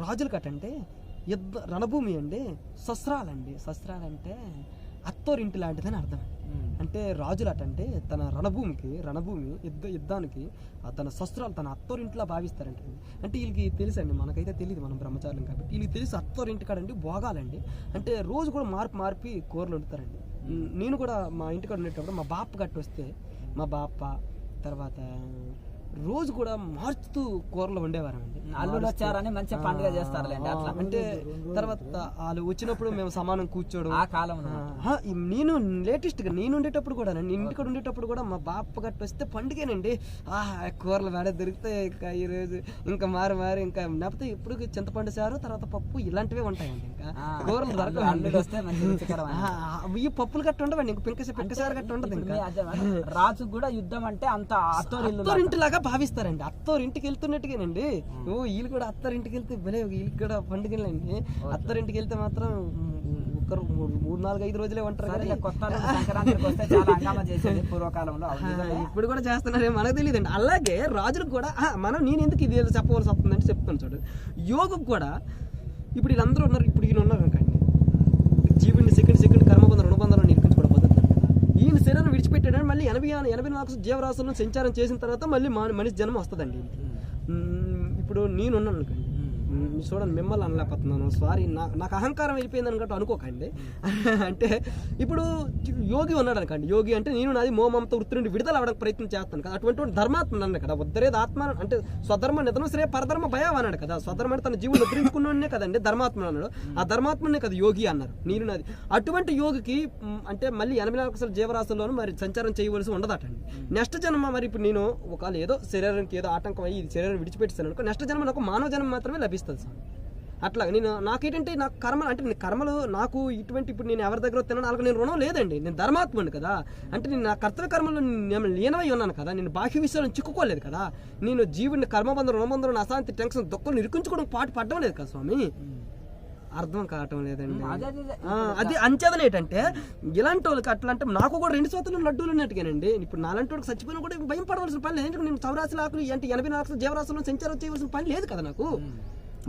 రాజులు కట్టంటే రణభూమి అండి, శస్త్రాలంటే అత్తోరింటి లాంటిదని అర్థం. అంటే రాజులు అటంటే తన రణభూమి యుద్ధానికి తన శస్త్రాలు తన అత్తోరింటిలా భావిస్తారంటే. అంటే వీళ్ళకి తెలుసండి, మనకైతే తెలియదు, మనం బ్రహ్మచారులం కాబట్టి వీళ్ళకి తెలుసు అత్తోరింటి కాడండి భోగాలండి. అంటే రోజు కూడా మార్పి కూరలు వండుతారండి. నేను కూడా మా ఇంటికాడ ఉండేటప్పుడు మా బాప్ప గట్టి వస్తే మా బాప్ప తర్వాత రోజు కూడా మార్చుతూ కూరలు వండేవారండి. అల్లుడు వచ్చారని మంచి పండుగ చేస్తారులేండి అట్లా. అంటే తర్వాత వాళ్ళు వచ్చినప్పుడు మేము సమానం కూర్చోవడం. ఆ కాలంలో నేను లేటెస్ట్ గా నేను ఉండేటప్పుడు కూడా, నేను ఇంటికి ఉండేటప్పుడు కూడా మా బాప గట్టు వస్తే పండుగేనండి. కూరలు వేడ దొరికితే ఇంకా ఈ రోజు ఇంకా మారి ఇంకా లేకపోతే ఇప్పుడు చింతపండు చారు తర్వాత పప్పు ఇలాంటివే ఉంటాయండి. ఇంకా కూరలు దొరకవు. ఈ పప్పులు గట్ట ఉండవండి. ఇంక పెంకసారు గట్ట ఉండదు. ఇంకా రాజు కూడా యుద్ధం అంటే అంత అత్తోరింటిలాగా భావిస్తారండి. అత్తోరింటికి వెళ్తున్నట్టుగానండి. వీళ్ళు కూడా అత్తారింటికి వెళ్తే భలే, వీళ్ళకి కూడా పండుగలండి. అత్తారింటికి వెళ్తే మాత్రం ఒకరు 3-4-5 రోజులే ఉంటారు. పూర్వకాలంలో ఇప్పుడు కూడా చేస్తున్నారేమో మనకు తెలియదండి. అలాగే రాజులకు కూడా నేను ఎందుకు ఇది చెప్పవలసి వస్తుందంటే చెప్తాను చూడు. యోగకు కూడా ఇప్పుడు వీళ్ళందరూ ఉన్నారు. ఇప్పుడు ఈయన ఉన్నారు అనుకోండి, జీవుడిని సెకండ్ కర్మబంధం రుణబంధాలను నిలిపించుకోవడం పద్ధతి. ఈయన శరీరం విడిచిపెట్టాడని మళ్ళీ 84 జీవరాశులను సంచారం చేసిన తర్వాత మళ్ళీ మనిషి జన్మ వస్తుందండి. ఇప్పుడు నేనున్నాను అనుకోండి, చూడండి మిమ్మల్ని అనలేకపోతున్నాను, సారీ, నాకు అహంకారం వెళ్ళిపోయింది అనుకుంటూ అనుకోకండి. అంటే ఇప్పుడు యోగి ఉన్నాడు అనుకోండి, యోగి అంటే నేను నాది మోమంత వృత్తి నుండి విడుదల అవడానికి ప్రయత్నం చేస్తాను కదా, అటువంటి ధర్మాత్మ అన్నాడు కదా. ఉద్ధరేది ఆత్మ అంటే స్వధర్మ నిధనం శ్రేయ పరధర్మ భయం అన్నాడు కదా. స్వధర్మ అంటే తన జీవులు ఉద్ధరించుకున్నాడే కదండి ధర్మాత్మ అన్నాడు. ఆ ధర్మాత్మనే కదా యోగి అన్నారు. నేను నాది అటువంటి యోగికి అంటే మళ్ళీ 84 జీవరాశుల్లోనూ మరి సంచారం చేయవలసి ఉండదటండి. నెక్స్ట్ జన్మ మరి ఇప్పుడు నేను ఒకవేళ ఏదో శరీరానికి ఏదో ఆటంకం అయ్యి శరీరం విడిచిపెట్టాను అనుకో, నెక్స్ట్ జన్మ నాకు మానవ జన్మ మాత్రమే లభిస్తుంది సార్. అట్లా నాకేంటంటే నాకు కర్మ అంటే కర్మలు నాకు ఇటువంటి ఇప్పుడు నేను ఎవరి దగ్గర తిన్నాను వాళ్ళకి నేను రుణం లేదండి. నేను ధర్మాత్ముడు కదా. అంటే నేను నా కర్తవ్య కర్మలో నేను లీనమై ఉన్నాను కదా. నేను బాహ్య విషయాలను చిక్కుకోలేదు కదా. నేను జీవుడిని కర్మబంధం రుణబంధం అశాంతి టెన్షన్ దుఃఖం ఇరుకుంచుకోవడం పడడం లేదు కదా స్వామి. అర్థం కావటం లేదండి. అది అంచేదన ఏంటంటే ఇలాంటి వాళ్ళకి అట్లా అంటే నాకు కూడా 2 సోతలు లడ్డూలు ఉన్నట్టుగానండి. ఇప్పుడు నాలాంటి వాళ్ళకి చచ్చిపోయినా కూడా భయం పడవలసిన పని లేదు. నేను 84 లాకులు అంటే 84 జీవరాశులను సంచారం చేయవలసిన పని లేదు కదా నాకు.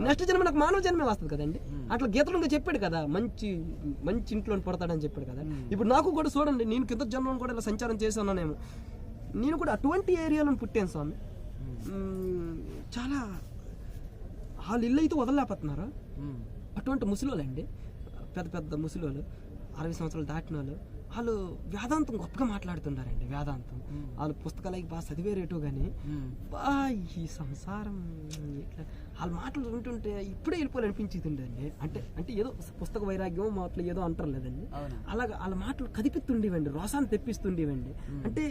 నెక్స్ట్ జన్మ నాకు మానవ జన్మే వస్తుంది కదండి. అట్లా గీతలో చెప్పాడు కదా, మంచి ఇంట్లో పడతాడని చెప్పాడు కదా. ఇప్పుడు నాకు కూడా చూడండి, నేను కింద జన్మను కూడా ఇలా సంచారం చేసి ఉన్నానేమో. నేను కూడా అటువంటి ఏరియాలో పుట్టాను స్వామి. చాలా వాళ్ళు ఇల్లు అయితే వదలలేకపోతున్నారు. అటువంటి ముసలోళ్ళండి, పెద్ద ముసలోళ్ళు 60 సంవత్సరాలు దాటిన వాళ్ళు వేదాంతం గొప్పగా మాట్లాడుతున్నారండి. వేదాంతం వాళ్ళు పుస్తకాలకి బాగా చదివేరేటో కానీ ఈ సంసారం ఇట్లా వాళ్ళ మాటలు వింటుంటే ఇప్పుడే వెళ్ళిపోవాలనిపించేది అండి. అంటే ఏదో పుస్తక వైరాగ్యం అట్లా ఏదో అంటారు లేదండి, అలాగా వాళ్ళ మాటలు కదిపిస్తుండేవండి, రోసాన్ని తెప్పిస్తుండేవండి. అంటే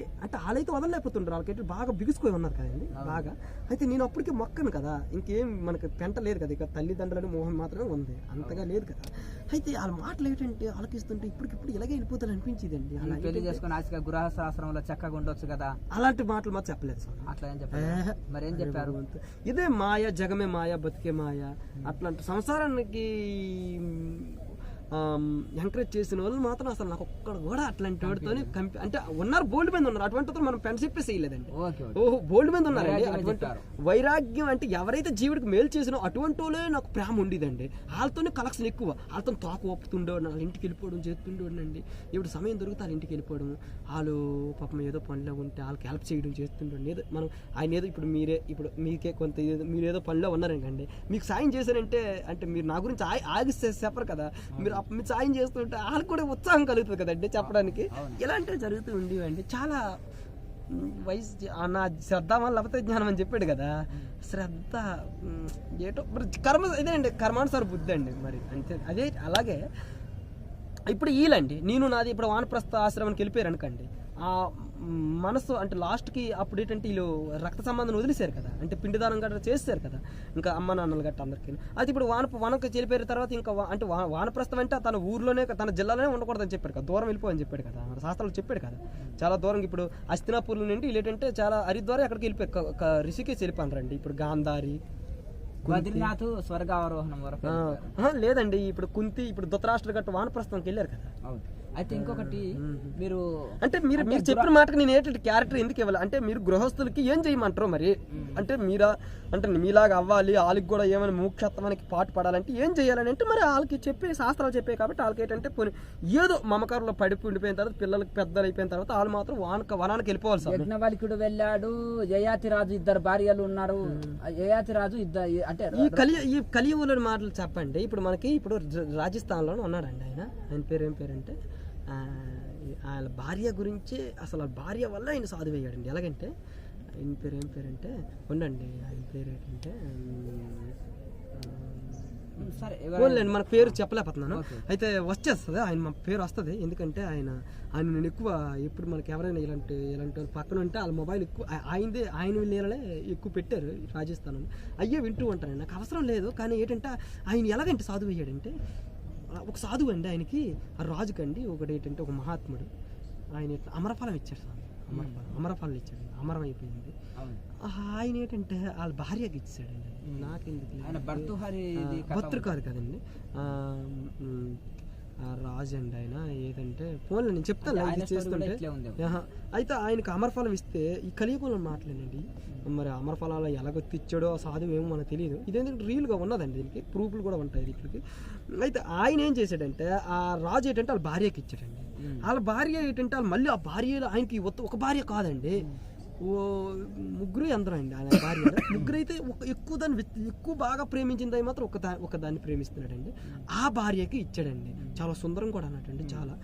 వాళ్ళైతే వదలలేకపోతుండ్రు, వాళ్ళకైతే బాగా బిగుసుకొని ఉన్నారు కదండి బాగా. అయితే నేను అప్పటికే మొక్కను కదా, ఇంకేం మనకి పెంట లేదు కదా, ఇక తల్లిదండ్రులని మోహం మాత్రమే ఉంది, అంతగా లేదు కదా. అయితే వాళ్ళ మాటలు ఏంటంటే ఆలకిస్తుంటే ఇప్పటికిప్పుడు ఇలాగే వెళ్ళిపోతారు అనిపించేది అండి. అలా పెళ్లి చేసుకుని ఆశగా గృహస్థాశ్రమంలో చక్కగా ఉండొచ్చు కదా. అలాంటి మాటలు మాత్రం చెప్పలేదు సార్. అట్లా ఏం చెప్పారు? మరి ఏం చెప్పారు? ఇదే మాయ, జగమే మాయ, బతికే మాయ. అట్లాంటి సంసారానికి ఎంకరేజ్ చేసిన వాళ్ళు మాత్రం అసలు నాకు ఒక్కడ కూడా అట్లాంటి వాడితో అంటే ఉన్నారు, బోల్డ్ మంది ఉన్నారు. అటువంటి మనం ఫ్రెండ్షిప్ చేయలేదండి. ఓహో, బోల్డ్ మంది ఉన్నారండి. అటువంటి వైరాగ్యం అంటే ఎవరైతే జీవుడికి మేలు చేసినో అటువంటి వాళ్ళే నాకు ప్రేమ ఉండేదండి. వాళ్ళతోనే కలెక్షన్ ఎక్కువ. వాళ్ళతో తోక ఒప్పుతుండేవాడు, వాళ్ళ ఇంటికి వెళ్ళిపోవడం చేస్తుండేవాడండి. ఇప్పుడు సమయం దొరికితే వాళ్ళ ఇంటికి వెళ్ళిపోవడం, వాళ్ళు పాపం ఏదో పనిలో ఉంటే వాళ్ళకి హెల్ప్ చేయడం చేస్తుండండి. ఏదో మనం ఆయన ఏదో ఇప్పుడు మీకే కొంత మీరేదో పనిలో ఉన్నారండి, మీకు సాయం చేశారంటే అంటే మీరు నా గురించి ఆగిస్తే చెప్పరు కదా, మీరు సాయం చేస్తుంటే వాళ్ళకి కూడా ఉత్సాహం కలుగుతుంది కదండి చెప్పడానికి. ఇలాంటివి జరుగుతూ ఉండేవండి. చాలా వయసు నా శ్రద్ధ వల్ల లేకపోతే జ్ఞానం అని చెప్పాడు కదా, శ్రద్ధ ఏటో కర్మ ఇదే అండి, కర్మానుసార బుద్ధి అండి. మరి అంతే అదే. అలాగే ఇప్పుడు వీళ్ళండి నేను నాది ఇప్పుడు వానప్రస్థ ఆశ్రమానికి వెళ్ళిపోయారు అనుకోండి, ఆ మనసు అంటే లాస్ట్కి అప్పుడు ఏంటంటే వీళ్ళు రక్త సంబంధం వదిలేశారు కదా, అంటే పిండిదానం గట్రా చేస్తారు కదా ఇంకా అమ్మ నాన్నలు గట్ట అందరికీ. అయితే ఇప్పుడు వానకు వెళ్ళిపోయిన తర్వాత ఇంకా అంటే వానప్రస్థం అంటే తన ఊర్లోనే తన జిల్లాలోనే ఉండకూడదని చెప్పాడు కదా, దూరం వెళ్ళిపోవని చెప్పాడు కదా, మన శాస్త్రాలు చెప్పాడు కదా. చాలా దూరం ఇప్పుడు హస్తినాపూర్ నుండి వీళ్ళు ఏంటంటే చాలా హరిద్వారం అక్కడికి వెళ్ళిపోయారు, రిషికేశ్ వెళ్ళిపోయారు రండి. ఇప్పుడు గాంధారి, బద్రీనాథ్, స్వర్గారోహణం వరకు లేదండి. ఇప్పుడు కుంతి, ఇప్పుడు ధృతరాష్ట్ర గట్టు వానప్రస్థానికి వెళ్ళారు కదా. అయితే ఇంకొకటి మీరు అంటే మీరు చెప్పిన మాటకి నేను ఏంటంటే క్యారెక్టర్ ఎందుకు ఇవ్వాలి అంటే, మీరు గృహస్థులకి ఏం చేయమంటారు మరి అంటే అంటే మీలాగా అవ్వాలి, వాళ్ళకి కూడా ఏమైనా మోక్షత్వానికి పాటు పడాలంటే ఏం చేయాలని అంటే మరి వాళ్ళకి చెప్పే శాస్త్రాలు చెప్పాయి కాబట్టి వాళ్ళకి ఏంటంటే ఏదో మమకారంలో పడిపి ఉండిపోయిన తర్వాత పిల్లలకి పెద్దలు అయిపోయిన తర్వాత వాళ్ళు మాత్రం వనానికి వెళ్ళిపోవాలి సార్. యజ్ఞవల్కుడు వెళ్ళాడు, యయాతి రాజు 2 భార్యలు ఉన్నారు. యయాతి రాజు అంటే ఈ కలియుగంలోని మాటలు చెప్పండి. ఇప్పుడు మనకి ఇప్పుడు రాజస్థాన్ లోనే ఉన్నాడండి ఆయన పేరు ఏం పేరంటే వాళ్ళ భార్య గురించి, అసలు భార్య వల్ల ఆయన సాధువయ్యాడండి. ఎలాగంటే ఆయన పేరు ఏం పేరంటే ఉండండి, ఆయన పేరు ఏంటంటే సరే ఓన్లేండి, మన పేరు చెప్పలేకపోతున్నాను. అయితే వచ్చేస్తుంది ఆయన, మా పేరు వస్తుంది. ఎందుకంటే ఆయన నేను ఎక్కువ ఎప్పుడు మనకి ఎవరైనా ఇలాంటి వాళ్ళు పక్కన ఉంటే వాళ్ళ మొబైల్ ఎక్కువ ఆయన నీళ్ళే ఎక్కువ పెట్టారు రాజస్థాన్, అయ్యే వింటూ ఉంటానండి. నాకు అవసరం లేదు, కానీ ఏంటంటే ఆయన ఎలాగంటే సాధువు అయ్యాడంటే, ఒక సాధువు అండి ఆయనకి, ఆ రాజుకండి ఒకటి ఏంటంటే ఒక మహాత్ముడు ఆయన అమరఫలం ఇచ్చాడు స్వామి, అమరఫలం ఇచ్చాడు, అమరం అయిపోయింది. ఆయన ఏంటంటే వాళ్ళ భార్యకి ఇచ్చాడండి. నాకెందుకు భర్తృకారు కదండి, రాజు అండి ఆయన. ఏదంటే ఫోన్లో నేను చెప్తాను చేస్తుంటే, అయితే ఆయనకు అమరఫలం ఇస్తే ఈ కలియుగంలో మాట్లాడండి. మరి అమరఫలాలు ఎలాగో తెచ్చాడో సాధువు ఏమో మనకు తెలియదు. ఇదేంటంటే రీల్గా ఉన్నదండి, దీనికి ప్రూఫ్లు కూడా ఉంటాయి దీనికి. అయితే ఆయన ఏం చేశాడంటే ఆ రాజు ఏంటంటే వాళ్ళ భార్యకి ఇచ్చాడండి. వాళ్ళ భార్య ఏంటంటే వాళ్ళు మళ్ళీ ఆ భార్యలో ఆయనకి ఒక భార్య కాదండి, ముగ్గురు అందరూ అండి ఆయన భార్య. ముగ్గురు అయితే ఎక్కువ బాగా ప్రేమించింది అవి మాత్రం ఒక దాన్ని ప్రేమిస్తున్నాడండి. ఆ భార్యకి ఇచ్చాడండి. చాలా సుందరం కూడా అన్నట్టండి, చాలా.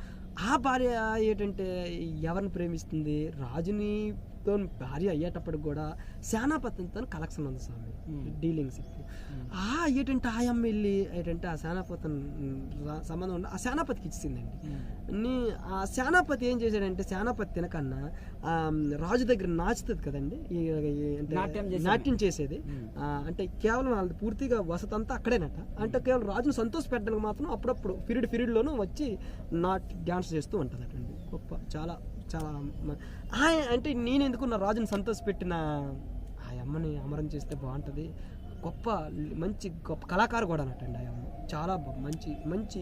ఆ భార్య ఏంటంటే ఎవరిని ప్రేమిస్తుంది, రాజునితో భార్య అయ్యేటప్పటికి కూడా సేనాపతితో కలెక్షన్ ఉంది స్వామి, డీలింగ్స్. ఏంటంటే ఆ అమ్మ వెళ్ళి ఏంటంటే ఆ సేనాపతి సంబంధం ఉండి ఆ సేనాపతికి ఇచ్చిందండి. ఆ సేనాపతి ఏం చేశాడంటే, సేనాపతి తినకన్నా రాజు దగ్గర నాచుతుంది కదండి, నాట్యం చేసేది. అంటే కేవలం వాళ్ళది పూర్తిగా వసతంతా అక్కడేనట. అంటే కేవలం రాజును సంతోష పెట్టడానికి మాత్రం అప్పుడప్పుడు పీరియడ్లోనూ వచ్చి డ్యాన్స్ చేస్తూ ఉంటుందటండి. గొప్ప, చాలా చాలా. అంటే నేను ఎందుకున్న రాజుని సంతోష పెట్టిన ఆ అమ్మని అమరం చేస్తే బాగుంటుంది. మంచి గొప్ప కళాకారు కూడా అన్నట్టండి ఆ అమ్మ. చాలా మంచి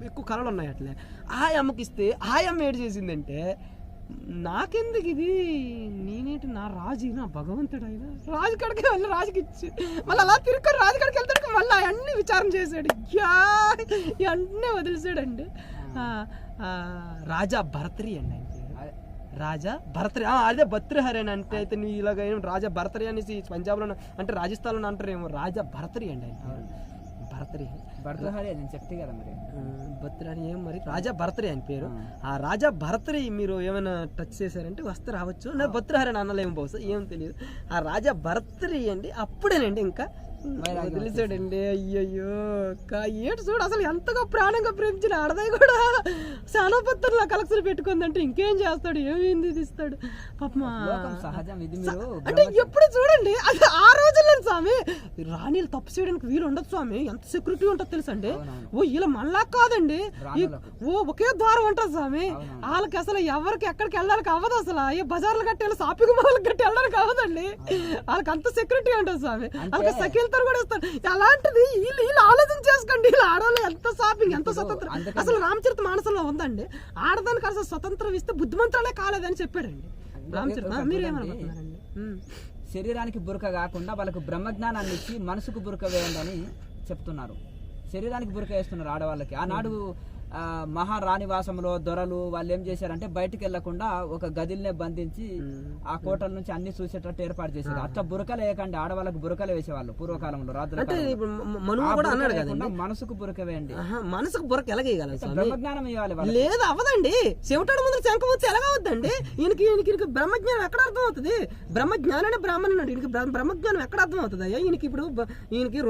ఎక్కువ కళలు ఉన్నాయి అట్లే. ఆ అమ్మకి ఇస్తే ఆ అమ్మ ఏడు చేసిందంటే, నాకెందుకు ఇది, నేనేంటి నా రాజు, నా భగవంతుడు ఆయన రాజు కాడికి వెళ్ళి రాజుకి ఇచ్చి మళ్ళీ అలా తిరుక్కొని రాజు కాడికి వెళ్తాడు. మళ్ళీ అన్ని విచారం చేశాడు, అన్నీ వదిలేసాడండి. రాజా భరతరి అండి ఆయన పేరు, రాజా భరతరి. అదే భర్తృహరి అని అంటే, అయితే నీ ఇలాగ రాజా భరతరి అనేసి పంజాబ్లో అంటే రాజస్థాన్లో అంటారేమో, రాజా భరతరి అండి ఆయన పేరు. భరతరి నేను చెప్తే కదా మరి, భర్తరి ఏం మరి, రాజా భరతరి ఆయన పేరు. ఆ రాజా భరతరి మీరు ఏమైనా టచ్ చేశారంటే వస్తే రావచ్చు. నా భర్తృహరి అని అనలేము బహుశా, ఏం తెలియదు. ఆ రాజా భరతరి అండి అప్పుడేనండి ఇంకా వదిలేసాడండి. అయ్యయ్యో ఏడు చూడు, అసలు ఎంతగా ప్రాణంగా ప్రేమించిన ఆడదాయి కూడా శానాపత్రుల కలెక్షన్ పెట్టుకుందంటే ఇంకేం చేస్తాడు, ఏమైంది ఇస్తాడు పాపమా. అంటే ఎప్పుడు చూడండి, అది ఆ రోజుల్లో స్వామి రాణీలు తప్పు చేయడానికి వీలు ఉండదు స్వామి. ఎంత సెక్యూరిటీ ఉంటుంది తెలుసా అండి. ఇలా మళ్ళా కాదండి, ఒకే ద్వారం ఉంటుంది స్వామి. వాళ్ళకి అసలు ఎవరికి ఎక్కడికి వెళ్ళడానికి అవ్వదు, అసలు ఏ బజార్లు కట్టి షాపింగ్ మాల్ కట్టి వెళ్ళడానికి అవ్వదండి. వాళ్ళకి అంత సెక్యూరిటీ ఉంటుంది స్వామి. వాళ్ళకి సఖీలతో కూడా ఇస్తారు. అలాంటిది వీళ్ళు ఆలోచన చేసుకోండి, వీళ్ళు ఆడవాళ్ళు ఎంత షాపింగ్, ఎంత స్వతంత్రం. అసలు రామచరిత మానసంలో ఉందండి, ఆడదానికి అసలు స్వతంత్రం ఇస్తే బుద్ధిమంతులే కాలేదని చెప్పాడండి రామచరిత. మీరేమనుకుంటున్నారండి? శరీరానికి బురక కాకుండా వాళ్ళకు బ్రహ్మజ్ఞానాన్ని ఇచ్చి మనసుకు బురక వేయండి అని చెప్తున్నారు. శరీరానికి బురక వేస్తున్నారు ఆడవాళ్ళకి. ఆనాడు మహారాణివాసంలో దొరలు వాళ్ళు ఏం చేశారంటే బయటకు వెళ్లకుండా ఒక గదిల్నే బంధించి ఆ కోటల నుంచి అన్ని చూసేటట్టు ఏర్పాటు చేశారు. అట్లా బురకలు వేయకండి, ఆడవాళ్ళకి బురకలు వేసేవాళ్ళు పూర్వకాలంలో రాజుల. మనసుకు బురక వేయండి. మనసుకు బురక ఎలాగేయాలి, బ్రహ్మజ్ఞానం ఇవ్వాలి. లేదు అవ్వదండి, చెవిటాడు ముందు శంఖమూర్తి ఎలాగవుద్దండి. ఈయనకి బ్రహ్మజ్ఞానం ఎక్కడ అర్థం అవుతుంది? బ్రహ్మజ్ఞానాన్ని బ్రాహ్మణుడు, ఈయనకి బ్రహ్మజ్ఞానం ఎక్కడ అర్థం అవుతుంది అయ్యా? ఈయనకి ఇప్పుడు ఈయనకి